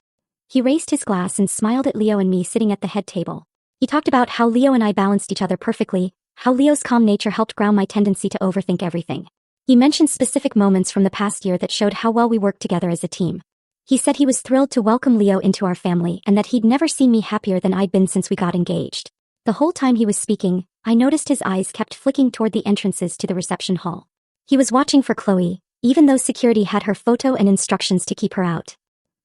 He raised his glass and smiled at Leo and me sitting at the head table. He talked about how Leo and I balanced each other perfectly, how Leo's calm nature helped ground my tendency to overthink everything. He mentioned specific moments from the past year that showed how well we worked together as a team. He said he was thrilled to welcome Leo into our family and that he'd never seen me happier than I'd been since we got engaged. The whole time he was speaking, I noticed his eyes kept flicking toward the entrances to the reception hall. He was watching for Chloe, even though security had her photo and instructions to keep her out.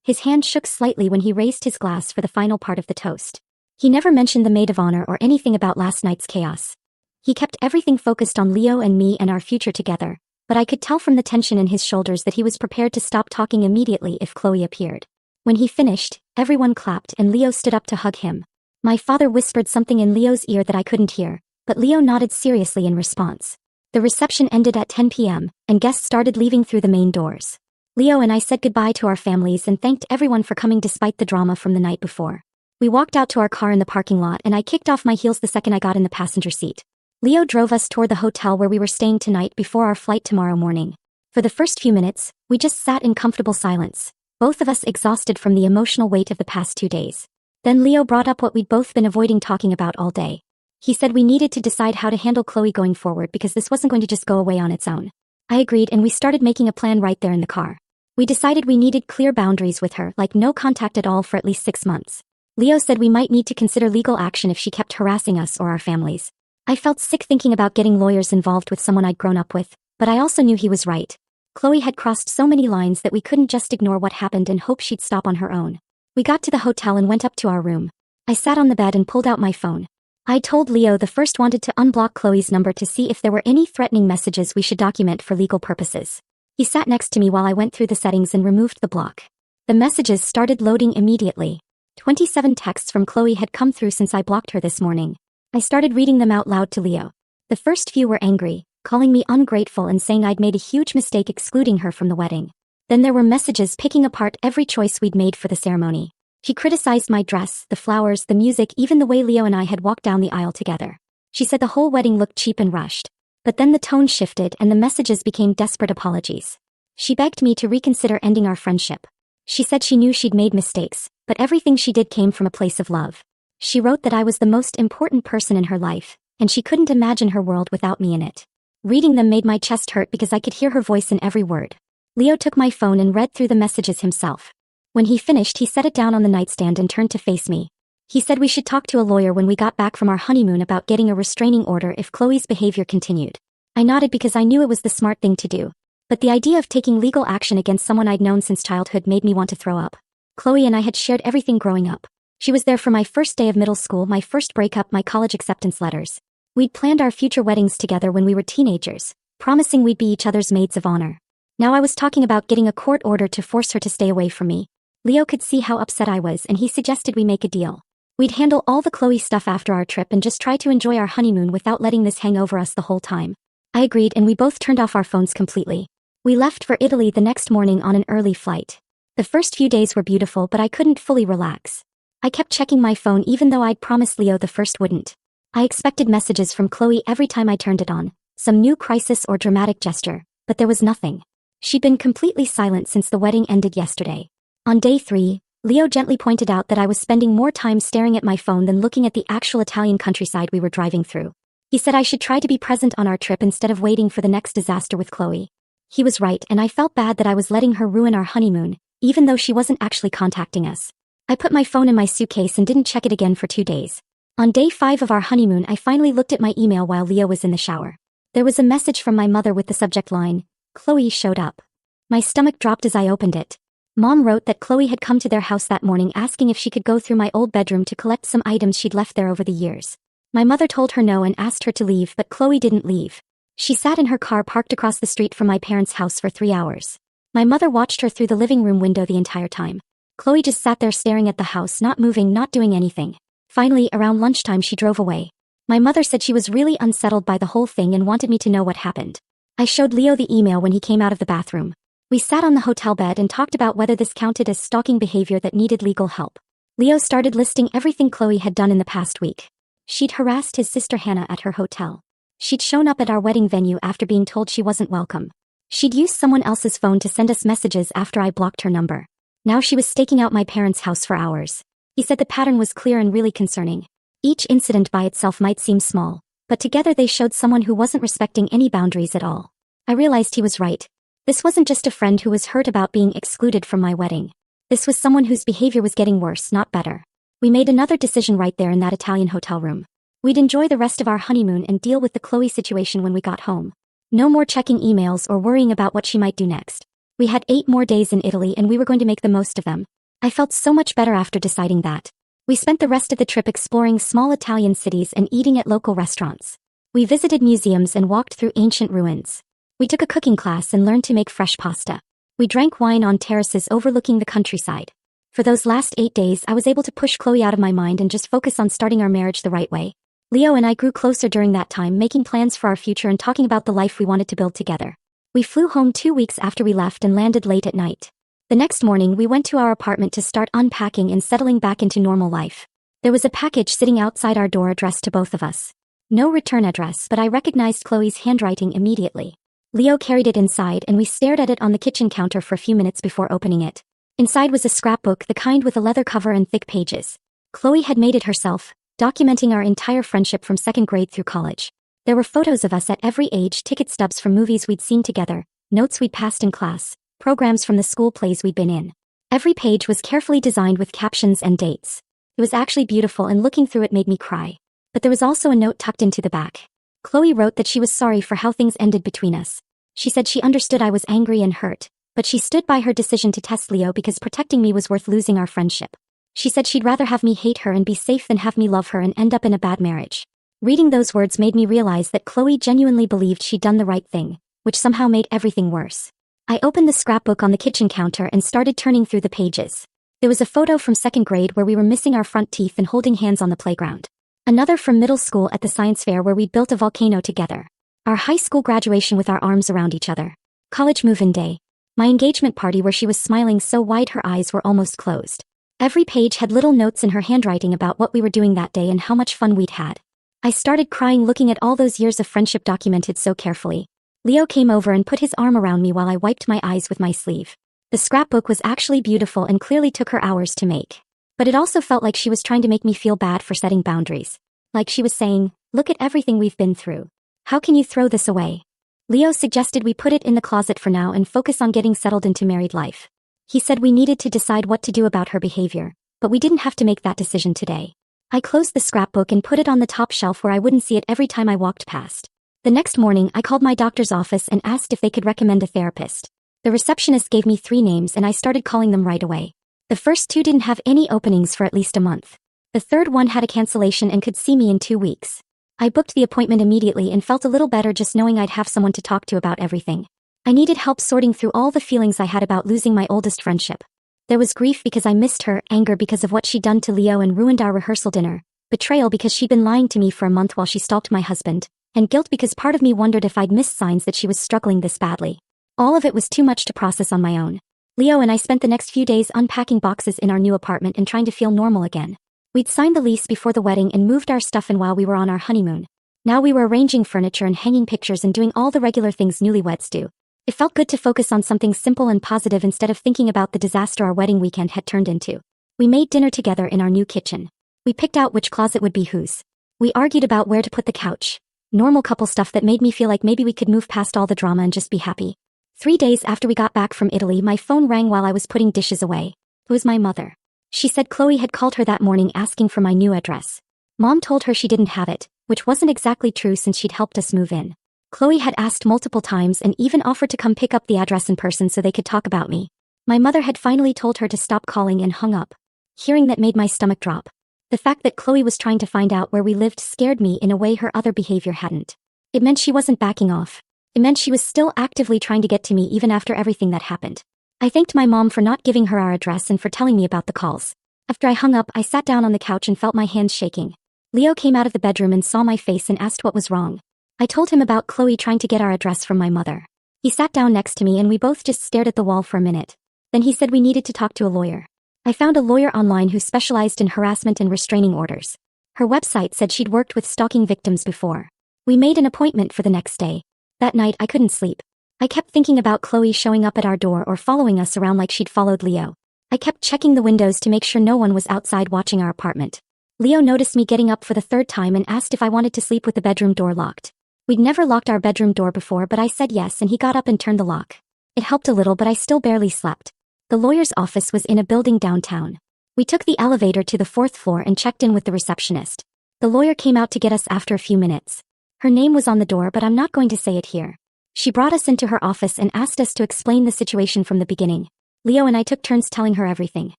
His hand shook slightly when he raised his glass for the final part of the toast. He never mentioned the maid of honor or anything about last night's chaos. He kept everything focused on Leo and me and our future together, but I could tell from the tension in his shoulders that he was prepared to stop talking immediately if Chloe appeared. When he finished, everyone clapped and Leo stood up to hug him. My father whispered something in Leo's ear that I couldn't hear, but Leo nodded seriously in response. The reception ended at 10 p.m., and guests started leaving through the main doors. Leo and I said goodbye to our families and thanked everyone for coming despite the drama from the night before. We walked out to our car in the parking lot and I kicked off my heels the second I got in the passenger seat. Leo drove us toward the hotel where we were staying tonight before our flight tomorrow morning. For the first few minutes, we just sat in comfortable silence, both of us exhausted from the emotional weight of the past 2 days. Then Leo brought up what we'd both been avoiding talking about all day. He said we needed to decide how to handle Chloe going forward because this wasn't going to just go away on its own. I agreed and we started making a plan right there in the car. We decided we needed clear boundaries with her, like no contact at all for at least 6 months. Leo said we might need to consider legal action if she kept harassing us or our families. I felt sick thinking about getting lawyers involved with someone I'd grown up with, but I also knew he was right. Chloe had crossed so many lines that we couldn't just ignore what happened and hope she'd stop on her own. We got to the hotel and went up to our room. I sat on the bed and pulled out my phone. I told Leo the first wanted to unblock Chloe's number to see if there were any threatening messages we should document for legal purposes. He sat next to me while I went through the settings and removed the block. The messages started loading immediately. 27 texts from Chloe had come through since I blocked her this morning. I started reading them out loud to Leo. The first few were angry, calling me ungrateful and saying I'd made a huge mistake excluding her from the wedding. Then there were messages picking apart every choice we'd made for the ceremony. She criticized my dress, the flowers, the music, even the way Leo and I had walked down the aisle together. She said the whole wedding looked cheap and rushed. But then the tone shifted and the messages became desperate apologies. She begged me to reconsider ending our friendship. She said she knew she'd made mistakes, but everything she did came from a place of love. She wrote that I was the most important person in her life, and she couldn't imagine her world without me in it. Reading them made my chest hurt because I could hear her voice in every word. Leo took my phone and read through the messages himself. When he finished, he set it down on the nightstand and turned to face me. He said we should talk to a lawyer when we got back from our honeymoon about getting a restraining order if Chloe's behavior continued. I nodded because I knew it was the smart thing to do. But the idea of taking legal action against someone I'd known since childhood made me want to throw up. Chloe and I had shared everything growing up. She was there for my first day of middle school, my first breakup, my college acceptance letters. We'd planned our future weddings together when we were teenagers, promising we'd be each other's maids of honor. Now I was talking about getting a court order to force her to stay away from me. Leo could see how upset I was and he suggested we make a deal. We'd handle all the Chloe stuff after our trip and just try to enjoy our honeymoon without letting this hang over us the whole time. I agreed and we both turned off our phones completely. We left for Italy the next morning on an early flight. The first few days were beautiful, but I couldn't fully relax. I kept checking my phone even though I'd promised Leo the first wouldn't. I expected messages from Chloe every time I turned it on, some new crisis or dramatic gesture, but there was nothing. She'd been completely silent since the wedding ended yesterday. On day 3, Leo gently pointed out that I was spending more time staring at my phone than looking at the actual Italian countryside we were driving through. He said I should try to be present on our trip instead of waiting for the next disaster with Chloe. He was right, and I felt bad that I was letting her ruin our honeymoon, even though she wasn't actually contacting us. I put my phone in my suitcase and didn't check it again for 2 days. On day 5 of our honeymoon, I finally looked at my email while Leo was in the shower. There was a message from my mother with the subject line, "Chloe showed up." My stomach dropped as I opened it. Mom wrote that Chloe had come to their house that morning asking if she could go through my old bedroom to collect some items she'd left there over the years. My mother told her no and asked her to leave, but Chloe didn't leave. She sat in her car parked across the street from my parents' house for 3 hours. My mother watched her through the living room window the entire time. Chloe just sat there staring at the house, not moving, not doing anything. Finally, around lunchtime she drove away. My mother said she was really unsettled by the whole thing and wanted me to know what happened. I showed Leo the email when he came out of the bathroom. We sat on the hotel bed and talked about whether this counted as stalking behavior that needed legal help. Leo started listing everything Chloe had done in the past week. She'd harassed his sister Hannah at her hotel. She'd shown up at our wedding venue after being told she wasn't welcome. She'd used someone else's phone to send us messages after I blocked her number. Now she was staking out my parents' house for hours. He said the pattern was clear and really concerning. Each incident by itself might seem small, but together they showed someone who wasn't respecting any boundaries at all. I realized he was right. This wasn't just a friend who was hurt about being excluded from my wedding. This was someone whose behavior was getting worse, not better. We made another decision right there in that Italian hotel room. We'd enjoy the rest of our honeymoon and deal with the Chloe situation when we got home. No more checking emails or worrying about what she might do next. We had 8 more days in Italy and we were going to make the most of them. I felt so much better after deciding that. We spent the rest of the trip exploring small Italian cities and eating at local restaurants. We visited museums and walked through ancient ruins. We took a cooking class and learned to make fresh pasta. We drank wine on terraces overlooking the countryside. For those last 8 days, I was able to push Chloe out of my mind and just focus on starting our marriage the right way. Leo and I grew closer during that time, making plans for our future and talking about the life we wanted to build together. We flew home 2 weeks after we left and landed late at night. The next morning, we went to our apartment to start unpacking and settling back into normal life. There was a package sitting outside our door addressed to both of us. No return address, but I recognized Chloe's handwriting immediately. Leo carried it inside and we stared at it on the kitchen counter for a few minutes before opening it. Inside was a scrapbook, the kind with a leather cover and thick pages. Chloe had made it herself, documenting our entire friendship from 2nd grade through college. There were photos of us at every age, ticket stubs from movies we'd seen together, notes we'd passed in class, programs from the school plays we'd been in. Every page was carefully designed with captions and dates. It was actually beautiful and looking through it made me cry. But there was also a note tucked into the back. Chloe wrote that she was sorry for how things ended between us. She said she understood I was angry and hurt, but she stood by her decision to test Leo because protecting me was worth losing our friendship. She said she'd rather have me hate her and be safe than have me love her and end up in a bad marriage. Reading those words made me realize that Chloe genuinely believed she'd done the right thing, which somehow made everything worse. I opened the scrapbook on the kitchen counter and started turning through the pages. There was a photo from 2nd grade where we were missing our front teeth and holding hands on the playground. Another from middle school at the science fair where we'd built a volcano together. Our high school graduation with our arms around each other. College move-in day. My engagement party where she was smiling so wide her eyes were almost closed. Every page had little notes in her handwriting about what we were doing that day and how much fun we'd had. I started crying looking at all those years of friendship documented so carefully. Leo came over and put his arm around me while I wiped my eyes with my sleeve. The scrapbook was actually beautiful and clearly took her hours to make. But it also felt like she was trying to make me feel bad for setting boundaries. Like she was saying, look at everything we've been through. How can you throw this away? Leo suggested we put it in the closet for now and focus on getting settled into married life. He said we needed to decide what to do about her behavior, but we didn't have to make that decision today. I closed the scrapbook and put it on the top shelf where I wouldn't see it every time I walked past. The next morning, I called my doctor's office and asked if they could recommend a therapist. The receptionist gave me 3 names and I started calling them right away. The first 2 didn't have any openings for at least a month. The third one had a cancellation and could see me in 2 weeks. I booked the appointment immediately and felt a little better just knowing I'd have someone to talk to about everything. I needed help sorting through all the feelings I had about losing my oldest friendship. There was grief because I missed her, anger because of what she'd done to Leo and ruined our rehearsal dinner, betrayal because she'd been lying to me for a month while she stalked my husband, and guilt because part of me wondered if I'd missed signs that she was struggling this badly. All of it was too much to process on my own. Leo and I spent the next few days unpacking boxes in our new apartment and trying to feel normal again. We'd signed the lease before the wedding and moved our stuff in while we were on our honeymoon. Now we were arranging furniture and hanging pictures and doing all the regular things newlyweds do. It felt good to focus on something simple and positive instead of thinking about the disaster our wedding weekend had turned into. We made dinner together in our new kitchen. We picked out which closet would be whose. We argued about where to put the couch. Normal couple stuff that made me feel like maybe we could move past all the drama and just be happy. 3 days after we got back from Italy, my phone rang while I was putting dishes away. It was my mother. She said Chloe had called her that morning asking for my new address. Mom told her she didn't have it, which wasn't exactly true since she'd helped us move in. Chloe had asked multiple times and even offered to come pick up the address in person so they could talk about me. My mother had finally told her to stop calling and hung up. Hearing that made my stomach drop. The fact that Chloe was trying to find out where we lived scared me in a way her other behavior hadn't. It meant she wasn't backing off. It meant she was still actively trying to get to me even after everything that happened. I thanked my mom for not giving her our address and for telling me about the calls. After I hung up, I sat down on the couch and felt my hands shaking. Leo came out of the bedroom and saw my face and asked what was wrong. I told him about Chloe trying to get our address from my mother. He sat down next to me and we both just stared at the wall for a minute. Then he said we needed to talk to a lawyer. I found a lawyer online who specialized in harassment and restraining orders. Her website said she'd worked with stalking victims before. We made an appointment for the next day. That night I couldn't sleep. I kept thinking about Chloe showing up at our door or following us around like she'd followed Leo. I kept checking the windows to make sure no one was outside watching our apartment. Leo noticed me getting up for the 3rd time and asked if I wanted to sleep with the bedroom door locked. We'd never locked our bedroom door before, but I said yes and he got up and turned the lock. It helped a little, but I still barely slept. The lawyer's office was in a building downtown. We took the elevator to the 4th floor and checked in with the receptionist. The lawyer came out to get us after a few minutes. Her name was on the door, but I'm not going to say it here. She brought us into her office and asked us to explain the situation from the beginning. Leo and I took turns telling her everything.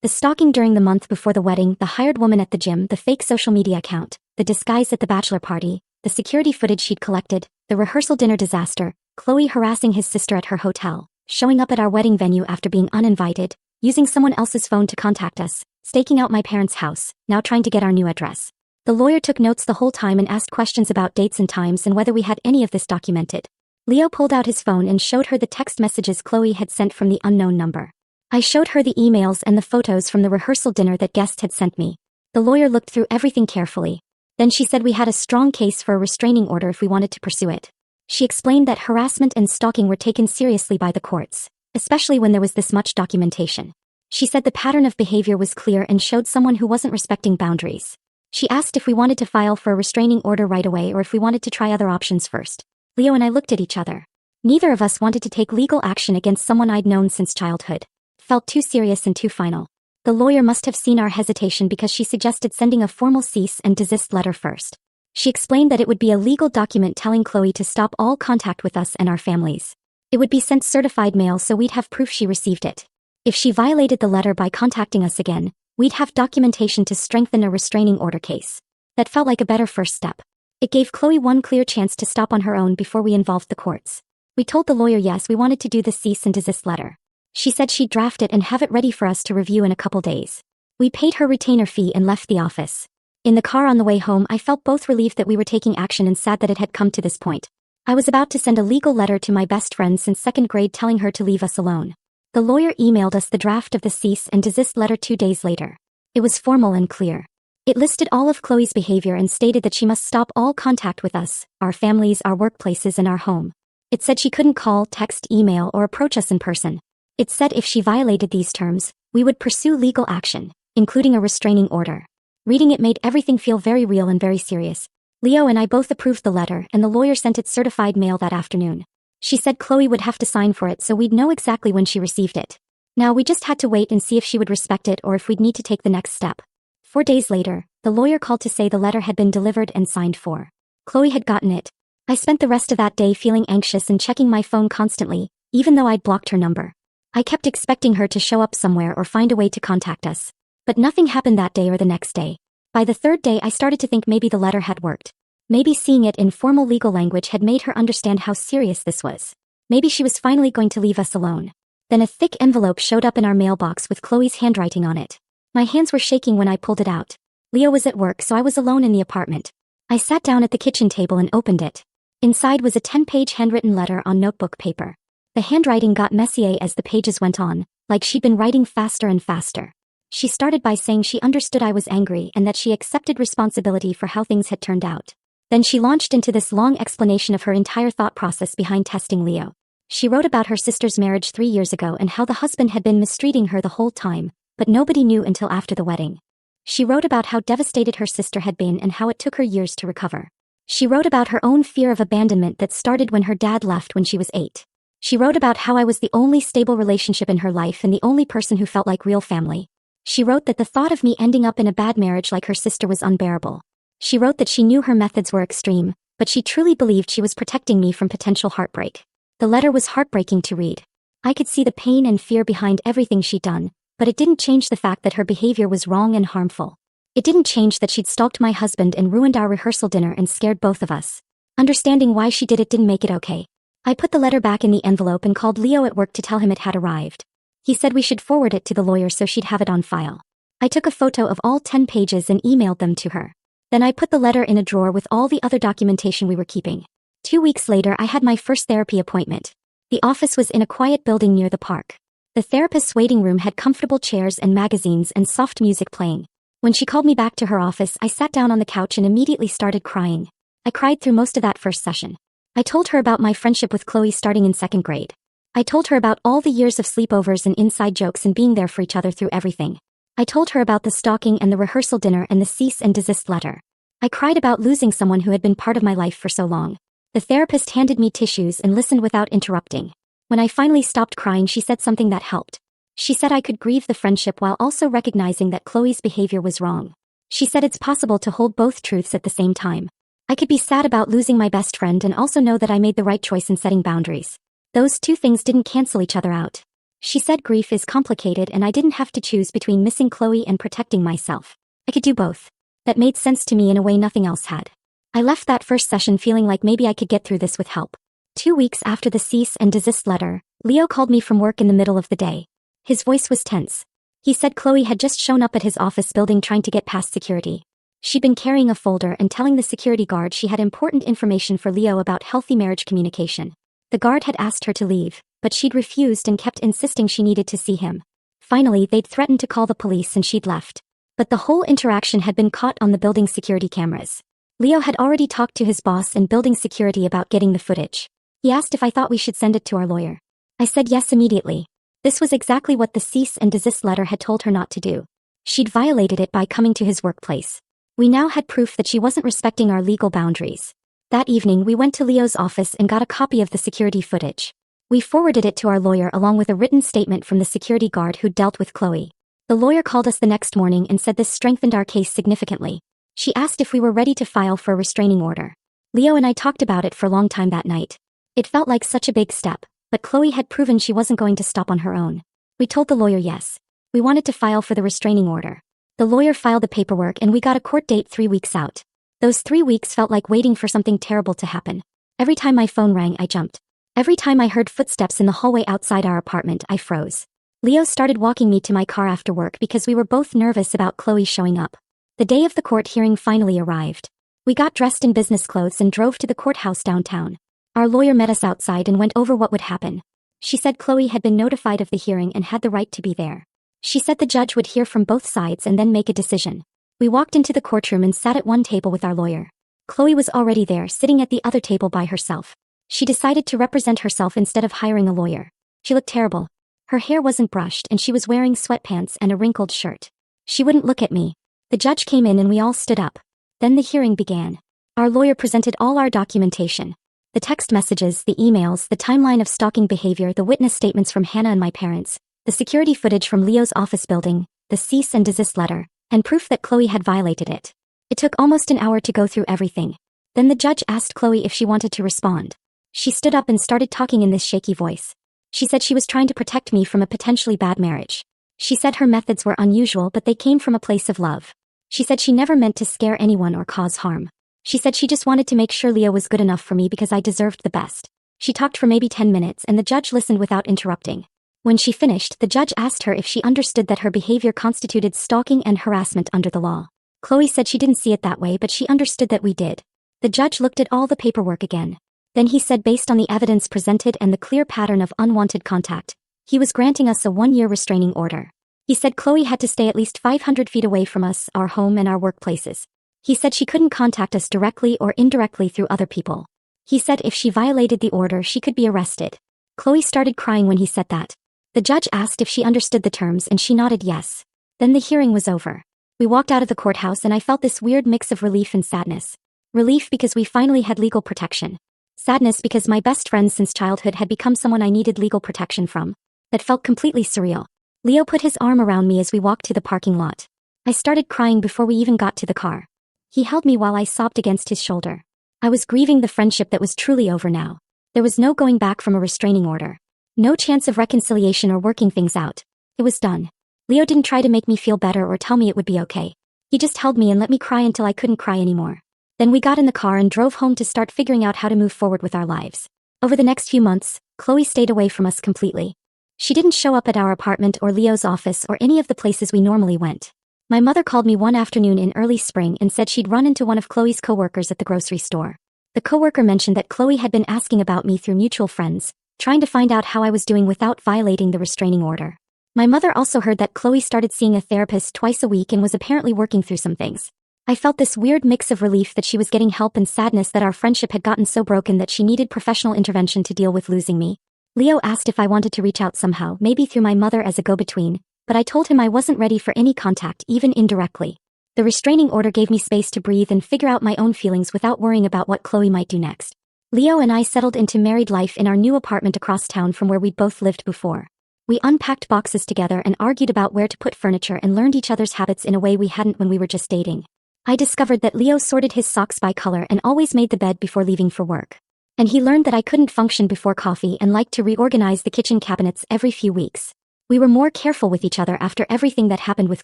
The stalking during the month before the wedding, the hired woman at the gym, the fake social media account, the disguise at the bachelor party, the security footage she'd collected, the rehearsal dinner disaster, Chloe harassing his sister at her hotel, showing up at our wedding venue after being uninvited, using someone else's phone to contact us, staking out my parents' house, now trying to get our new address. The lawyer took notes the whole time and asked questions about dates and times and whether we had any of this documented. Leo pulled out his phone and showed her the text messages Chloe had sent from the unknown number. I showed her the emails and the photos from the rehearsal dinner that guests had sent me. The lawyer looked through everything carefully. Then she said we had a strong case for a restraining order if we wanted to pursue it. She explained that harassment and stalking were taken seriously by the courts, especially when there was this much documentation. She said the pattern of behavior was clear and showed someone who wasn't respecting boundaries. She asked if we wanted to file for a restraining order right away or if we wanted to try other options first. Leo and I looked at each other. Neither of us wanted to take legal action against someone I'd known since childhood. It felt too serious and too final. The lawyer must have seen our hesitation because she suggested sending a formal cease and desist letter first. She explained that it would be a legal document telling Chloe to stop all contact with us and our families. It would be sent certified mail so we'd have proof she received it. If she violated the letter by contacting us again, we'd have documentation to strengthen a restraining order case. That felt like a better first step. It gave Chloe one clear chance to stop on her own before we involved the courts. We told the lawyer yes, we wanted to do the cease and desist letter. She said she'd draft it and have it ready for us to review in a couple days. We paid her retainer fee and left the office. In the car on the way home, I felt both relieved that we were taking action and sad that it had come to this point. I was about to send a legal letter to my best friend since 2nd grade telling her to leave us alone. The lawyer emailed us the draft of the cease and desist letter 2 days later. It was formal and clear. It listed all of Chloe's behavior and stated that she must stop all contact with us, our families, our workplaces, and our home. It said she couldn't call, text, email, or approach us in person. It said if she violated these terms, we would pursue legal action, including a restraining order. Reading it made everything feel very real and very serious. Leo and I both approved the letter, and the lawyer sent it certified mail that afternoon. She said Chloe would have to sign for it so we'd know exactly when she received it. Now we just had to wait and see if she would respect it or if we'd need to take the next step. 4 days later, the lawyer called to say the letter had been delivered and signed for. Chloe had gotten it. I spent the rest of that day feeling anxious and checking my phone constantly, even though I'd blocked her number. I kept expecting her to show up somewhere or find a way to contact us. But nothing happened that day or the next day. By the third day I started to think maybe the letter had worked. Maybe seeing it in formal legal language had made her understand how serious this was. Maybe she was finally going to leave us alone. Then a thick envelope showed up in our mailbox with Chloe's handwriting on it. My hands were shaking when I pulled it out. Leo was at work, so I was alone in the apartment. I sat down at the kitchen table and opened it. Inside was a 10-page handwritten letter on notebook paper. The handwriting got messier as the pages went on, like she'd been writing faster and faster. She started by saying she understood I was angry and that she accepted responsibility for how things had turned out. Then she launched into this long explanation of her entire thought process behind testing Leo. She wrote about her sister's marriage 3 years ago and how the husband had been mistreating her the whole time, but nobody knew until after the wedding. She wrote about how devastated her sister had been and how it took her years to recover. She wrote about her own fear of abandonment that started when her dad left when she was 8. She wrote about how I was the only stable relationship in her life and the only person who felt like real family. She wrote that the thought of me ending up in a bad marriage like her sister was unbearable. She wrote that she knew her methods were extreme, but she truly believed she was protecting me from potential heartbreak. The letter was heartbreaking to read. I could see the pain and fear behind everything she'd done, but it didn't change the fact that her behavior was wrong and harmful. It didn't change that she'd stalked my husband and ruined our rehearsal dinner and scared both of us. Understanding why she did it didn't make it okay. I put the letter back in the envelope and called Leo at work to tell him it had arrived. He said we should forward it to the lawyer so she'd have it on file. I took a photo of all 10 pages and emailed them to her. Then I put the letter in a drawer with all the other documentation we were keeping. 2 weeks later I had my first therapy appointment. The office was in a quiet building near the park. The therapist's waiting room had comfortable chairs and magazines and soft music playing. When she called me back to her office, I sat down on the couch and immediately started crying. I cried through most of that first session. I told her about my friendship with Chloe starting in 2nd grade. I told her about all the years of sleepovers and inside jokes and being there for each other through everything. I told her about the stalking and the rehearsal dinner and the cease and desist letter. I cried about losing someone who had been part of my life for so long. The therapist handed me tissues and listened without interrupting. When I finally stopped crying, she said something that helped. She said I could grieve the friendship while also recognizing that Chloe's behavior was wrong. She said it's possible to hold both truths at the same time. I could be sad about losing my best friend and also know that I made the right choice in setting boundaries. Those two things didn't cancel each other out. She said grief is complicated and I didn't have to choose between missing Chloe and protecting myself. I could do both. That made sense to me in a way nothing else had. I left that first session feeling like maybe I could get through this with help. 2 weeks after the cease and desist letter, Leo called me from work in the middle of the day. His voice was tense. He said Chloe had just shown up at his office building trying to get past security. She'd been carrying a folder and telling the security guard she had important information for Leo about healthy marriage communication. The guard had asked her to leave, but she'd refused and kept insisting she needed to see him. Finally, they'd threatened to call the police and she'd left. But the whole interaction had been caught on the building security cameras. Leo had already talked to his boss in building security about getting the footage. He asked if I thought we should send it to our lawyer. I said yes immediately. This was exactly what the cease and desist letter had told her not to do. She'd violated it by coming to his workplace. We now had proof that she wasn't respecting our legal boundaries. That evening we went to Leo's office and got a copy of the security footage. We forwarded it to our lawyer along with a written statement from the security guard who'd dealt with Chloe. The lawyer called us the next morning and said this strengthened our case significantly. She asked if we were ready to file for a restraining order. Leo and I talked about it for a long time that night. It felt like such a big step, but Chloe had proven she wasn't going to stop on her own. We told the lawyer yes. We wanted to file for the restraining order. The lawyer filed the paperwork and we got a court date 3 weeks out. Those 3 weeks felt like waiting for something terrible to happen. Every time my phone rang, I jumped. Every time I heard footsteps in the hallway outside our apartment, I froze. Leo started walking me to my car after work because we were both nervous about Chloe showing up. The day of the court hearing finally arrived. We got dressed in business clothes and drove to the courthouse downtown. Our lawyer met us outside and went over what would happen. She said Chloe had been notified of the hearing and had the right to be there. She said the judge would hear from both sides and then make a decision. We walked into the courtroom and sat at one table with our lawyer. Chloe was already there, sitting at the other table by herself. She decided to represent herself instead of hiring a lawyer. She looked terrible. Her hair wasn't brushed and she was wearing sweatpants and a wrinkled shirt. She wouldn't look at me. The judge came in and we all stood up. Then the hearing began. Our lawyer presented all our documentation. The text messages, the emails, the timeline of stalking behavior, the witness statements from Hannah and my parents. the security footage from Leo's office building, the cease and desist letter, and proof that Chloe had violated it. It took almost an hour to go through everything. Then the judge asked Chloe if she wanted to respond. She stood up and started talking in this shaky voice. She said she was trying to protect me from a potentially bad marriage. She said her methods were unusual, but they came from a place of love. She said she never meant to scare anyone or cause harm. She said she just wanted to make sure Leo was good enough for me because I deserved the best. She talked for maybe 10 minutes and the judge listened without interrupting. When she finished, the judge asked her if she understood that her behavior constituted stalking and harassment under the law. Chloe said she didn't see it that way, but she understood that we did. The judge looked at all the paperwork again. Then he said, based on the evidence presented and the clear pattern of unwanted contact, he was granting us a 1-year restraining order. He said Chloe had to stay at least 500 feet away from us, our home and our workplaces. He said she couldn't contact us directly or indirectly through other people. He said if she violated the order, she could be arrested. Chloe started crying when he said that. The judge asked if she understood the terms and she nodded yes. Then the hearing was over. We walked out of the courthouse and I felt this weird mix of relief and sadness. Relief because we finally had legal protection. Sadness because my best friend since childhood had become someone I needed legal protection from. That felt completely surreal. Leo put his arm around me as we walked to the parking lot. I started crying before we even got to the car. He held me while I sobbed against his shoulder. I was grieving the friendship that was truly over now. There was no going back from a restraining order. No chance of reconciliation or working things out. It was done. Leo didn't try to make me feel better or tell me it would be okay. He just held me and let me cry until I couldn't cry anymore. Then we got in the car and drove home to start figuring out how to move forward with our lives. Over the next few months, Chloe stayed away from us completely. She didn't show up at our apartment or Leo's office or any of the places we normally went. My mother called me one afternoon in early spring and said she'd run into one of Chloe's coworkers at the grocery store. The coworker mentioned that Chloe had been asking about me through mutual friends, trying to find out how I was doing without violating the restraining order. My mother also heard that Chloe started seeing a therapist twice a week and was apparently working through some things. I felt this weird mix of relief that she was getting help and sadness that our friendship had gotten so broken that she needed professional intervention to deal with losing me. Leo asked if I wanted to reach out somehow, maybe through my mother as a go-between, but I told him I wasn't ready for any contact, even indirectly. The restraining order gave me space to breathe and figure out my own feelings without worrying about what Chloe might do next. Leo and I settled into married life in our new apartment across town from where we'd both lived before. We unpacked boxes together and argued about where to put furniture and learned each other's habits in a way we hadn't when we were just dating. I discovered that Leo sorted his socks by color and always made the bed before leaving for work. And he learned that I couldn't function before coffee and liked to reorganize the kitchen cabinets every few weeks. We were more careful with each other after everything that happened with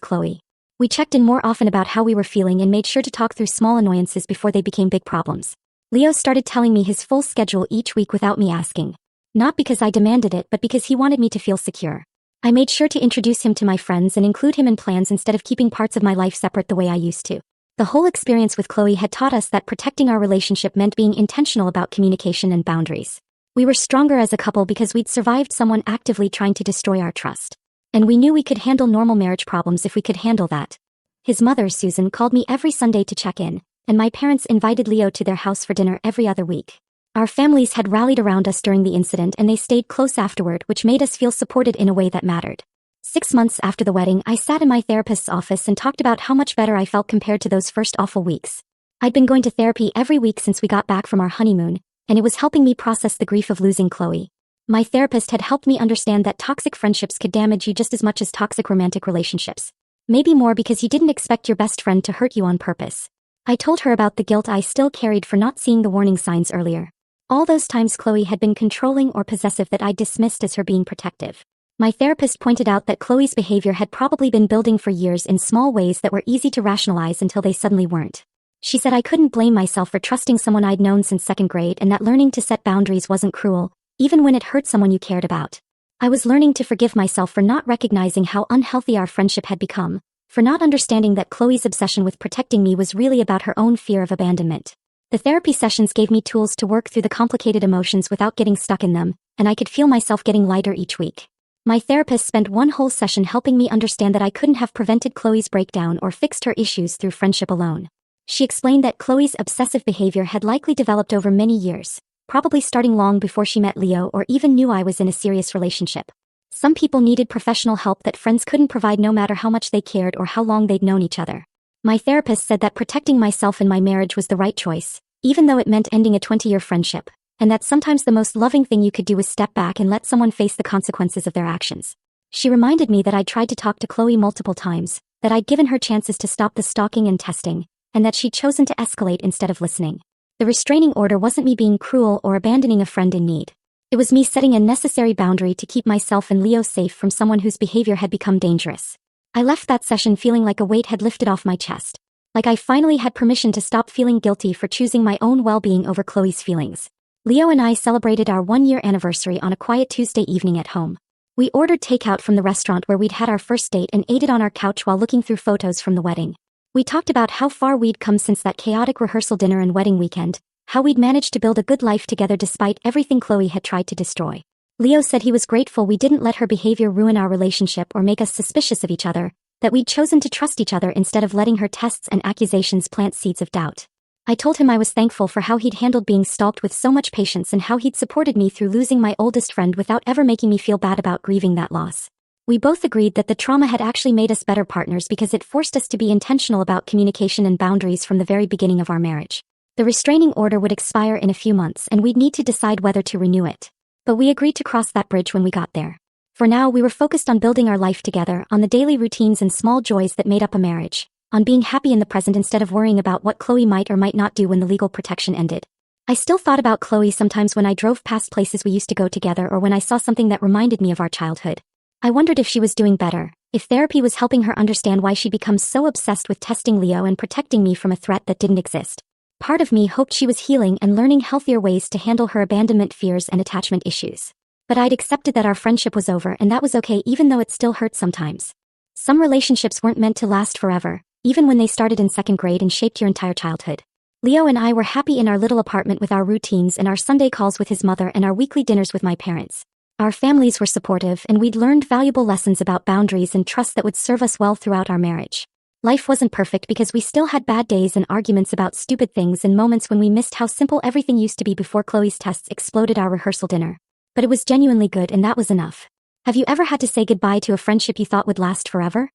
Chloe. We checked in more often about how we were feeling and made sure to talk through small annoyances before they became big problems. Leo started telling me his full schedule each week without me asking. Not because I demanded it, but because he wanted me to feel secure. I made sure to introduce him to my friends and include him in plans instead of keeping parts of my life separate the way I used to. The whole experience with Chloe had taught us that protecting our relationship meant being intentional about communication and boundaries. We were stronger as a couple because we'd survived someone actively trying to destroy our trust. And we knew we could handle normal marriage problems if we could handle that. His mother, Susan, called me every Sunday to check in, and my parents invited Leo to their house for dinner every other week. Our families had rallied around us during the incident and they stayed close afterward, which made us feel supported in a way that mattered. 6 months after the wedding, I sat in my therapist's office and talked about how much better I felt compared to those first awful weeks. I'd been going to therapy every week since we got back from our honeymoon, and it was helping me process the grief of losing Chloe. My therapist had helped me understand that toxic friendships could damage you just as much as toxic romantic relationships. Maybe more because you didn't expect your best friend to hurt you on purpose. I told her about the guilt I still carried for not seeing the warning signs earlier. All those times Chloe had been controlling or possessive that I dismissed as her being protective. My therapist pointed out that Chloe's behavior had probably been building for years in small ways that were easy to rationalize until they suddenly weren't. She said I couldn't blame myself for trusting someone I'd known since 2nd grade and that learning to set boundaries wasn't cruel, even when it hurt someone you cared about. I was learning to forgive myself for not recognizing how unhealthy our friendship had become, for not understanding that Chloe's obsession with protecting me was really about her own fear of abandonment. The therapy sessions gave me tools to work through the complicated emotions without getting stuck in them, and I could feel myself getting lighter each week. My therapist spent one whole session helping me understand that I couldn't have prevented Chloe's breakdown or fixed her issues through friendship alone. She explained that Chloe's obsessive behavior had likely developed over many years, probably starting long before she met Leo or even knew I was in a serious relationship. Some people needed professional help that friends couldn't provide no matter how much they cared or how long they'd known each other. My therapist said that protecting myself in my marriage was the right choice, even though it meant ending a 20-year friendship, and that sometimes the most loving thing you could do was step back and let someone face the consequences of their actions. She reminded me that I'd tried to talk to Chloe multiple times, that I'd given her chances to stop the stalking and testing, and that she'd chosen to escalate instead of listening. The restraining order wasn't me being cruel or abandoning a friend in need. It was me setting a necessary boundary to keep myself and Leo safe from someone whose behavior had become dangerous. I left that session feeling like a weight had lifted off my chest. Like I finally had permission to stop feeling guilty for choosing my own well-being over Chloe's feelings. Leo and I celebrated our 1-year anniversary on a quiet Tuesday evening at home. We ordered takeout from the restaurant where we'd had our first date and ate it on our couch while looking through photos from the wedding. We talked about how far we'd come since that chaotic rehearsal dinner and wedding weekend, how we'd managed to build a good life together despite everything Chloe had tried to destroy. Leo said he was grateful we didn't let her behavior ruin our relationship or make us suspicious of each other, that we'd chosen to trust each other instead of letting her tests and accusations plant seeds of doubt. I told him I was thankful for how he'd handled being stalked with so much patience and how he'd supported me through losing my oldest friend without ever making me feel bad about grieving that loss. We both agreed that the trauma had actually made us better partners because it forced us to be intentional about communication and boundaries from the very beginning of our marriage. The restraining order would expire in a few months and we'd need to decide whether to renew it. But we agreed to cross that bridge when we got there. For now, we were focused on building our life together, on the daily routines and small joys that made up a marriage, on being happy in the present instead of worrying about what Chloe might or might not do when the legal protection ended. I still thought about Chloe sometimes when I drove past places we used to go together or when I saw something that reminded me of our childhood. I wondered if she was doing better, if therapy was helping her understand why she'd become so obsessed with testing Leo and protecting me from a threat that didn't exist. Part of me hoped she was healing and learning healthier ways to handle her abandonment fears and attachment issues. But I'd accepted that our friendship was over and that was okay even though it still hurt sometimes. Some relationships weren't meant to last forever, even when they started in 2nd grade and shaped your entire childhood. Leo and I were happy in our little apartment with our routines and our Sunday calls with his mother and our weekly dinners with my parents. Our families were supportive and we'd learned valuable lessons about boundaries and trust that would serve us well throughout our marriage. Life wasn't perfect because we still had bad days and arguments about stupid things and moments when we missed how simple everything used to be before Chloe's tests exploded our rehearsal dinner. But it was genuinely good and that was enough. Have you ever had to say goodbye to a friendship you thought would last forever?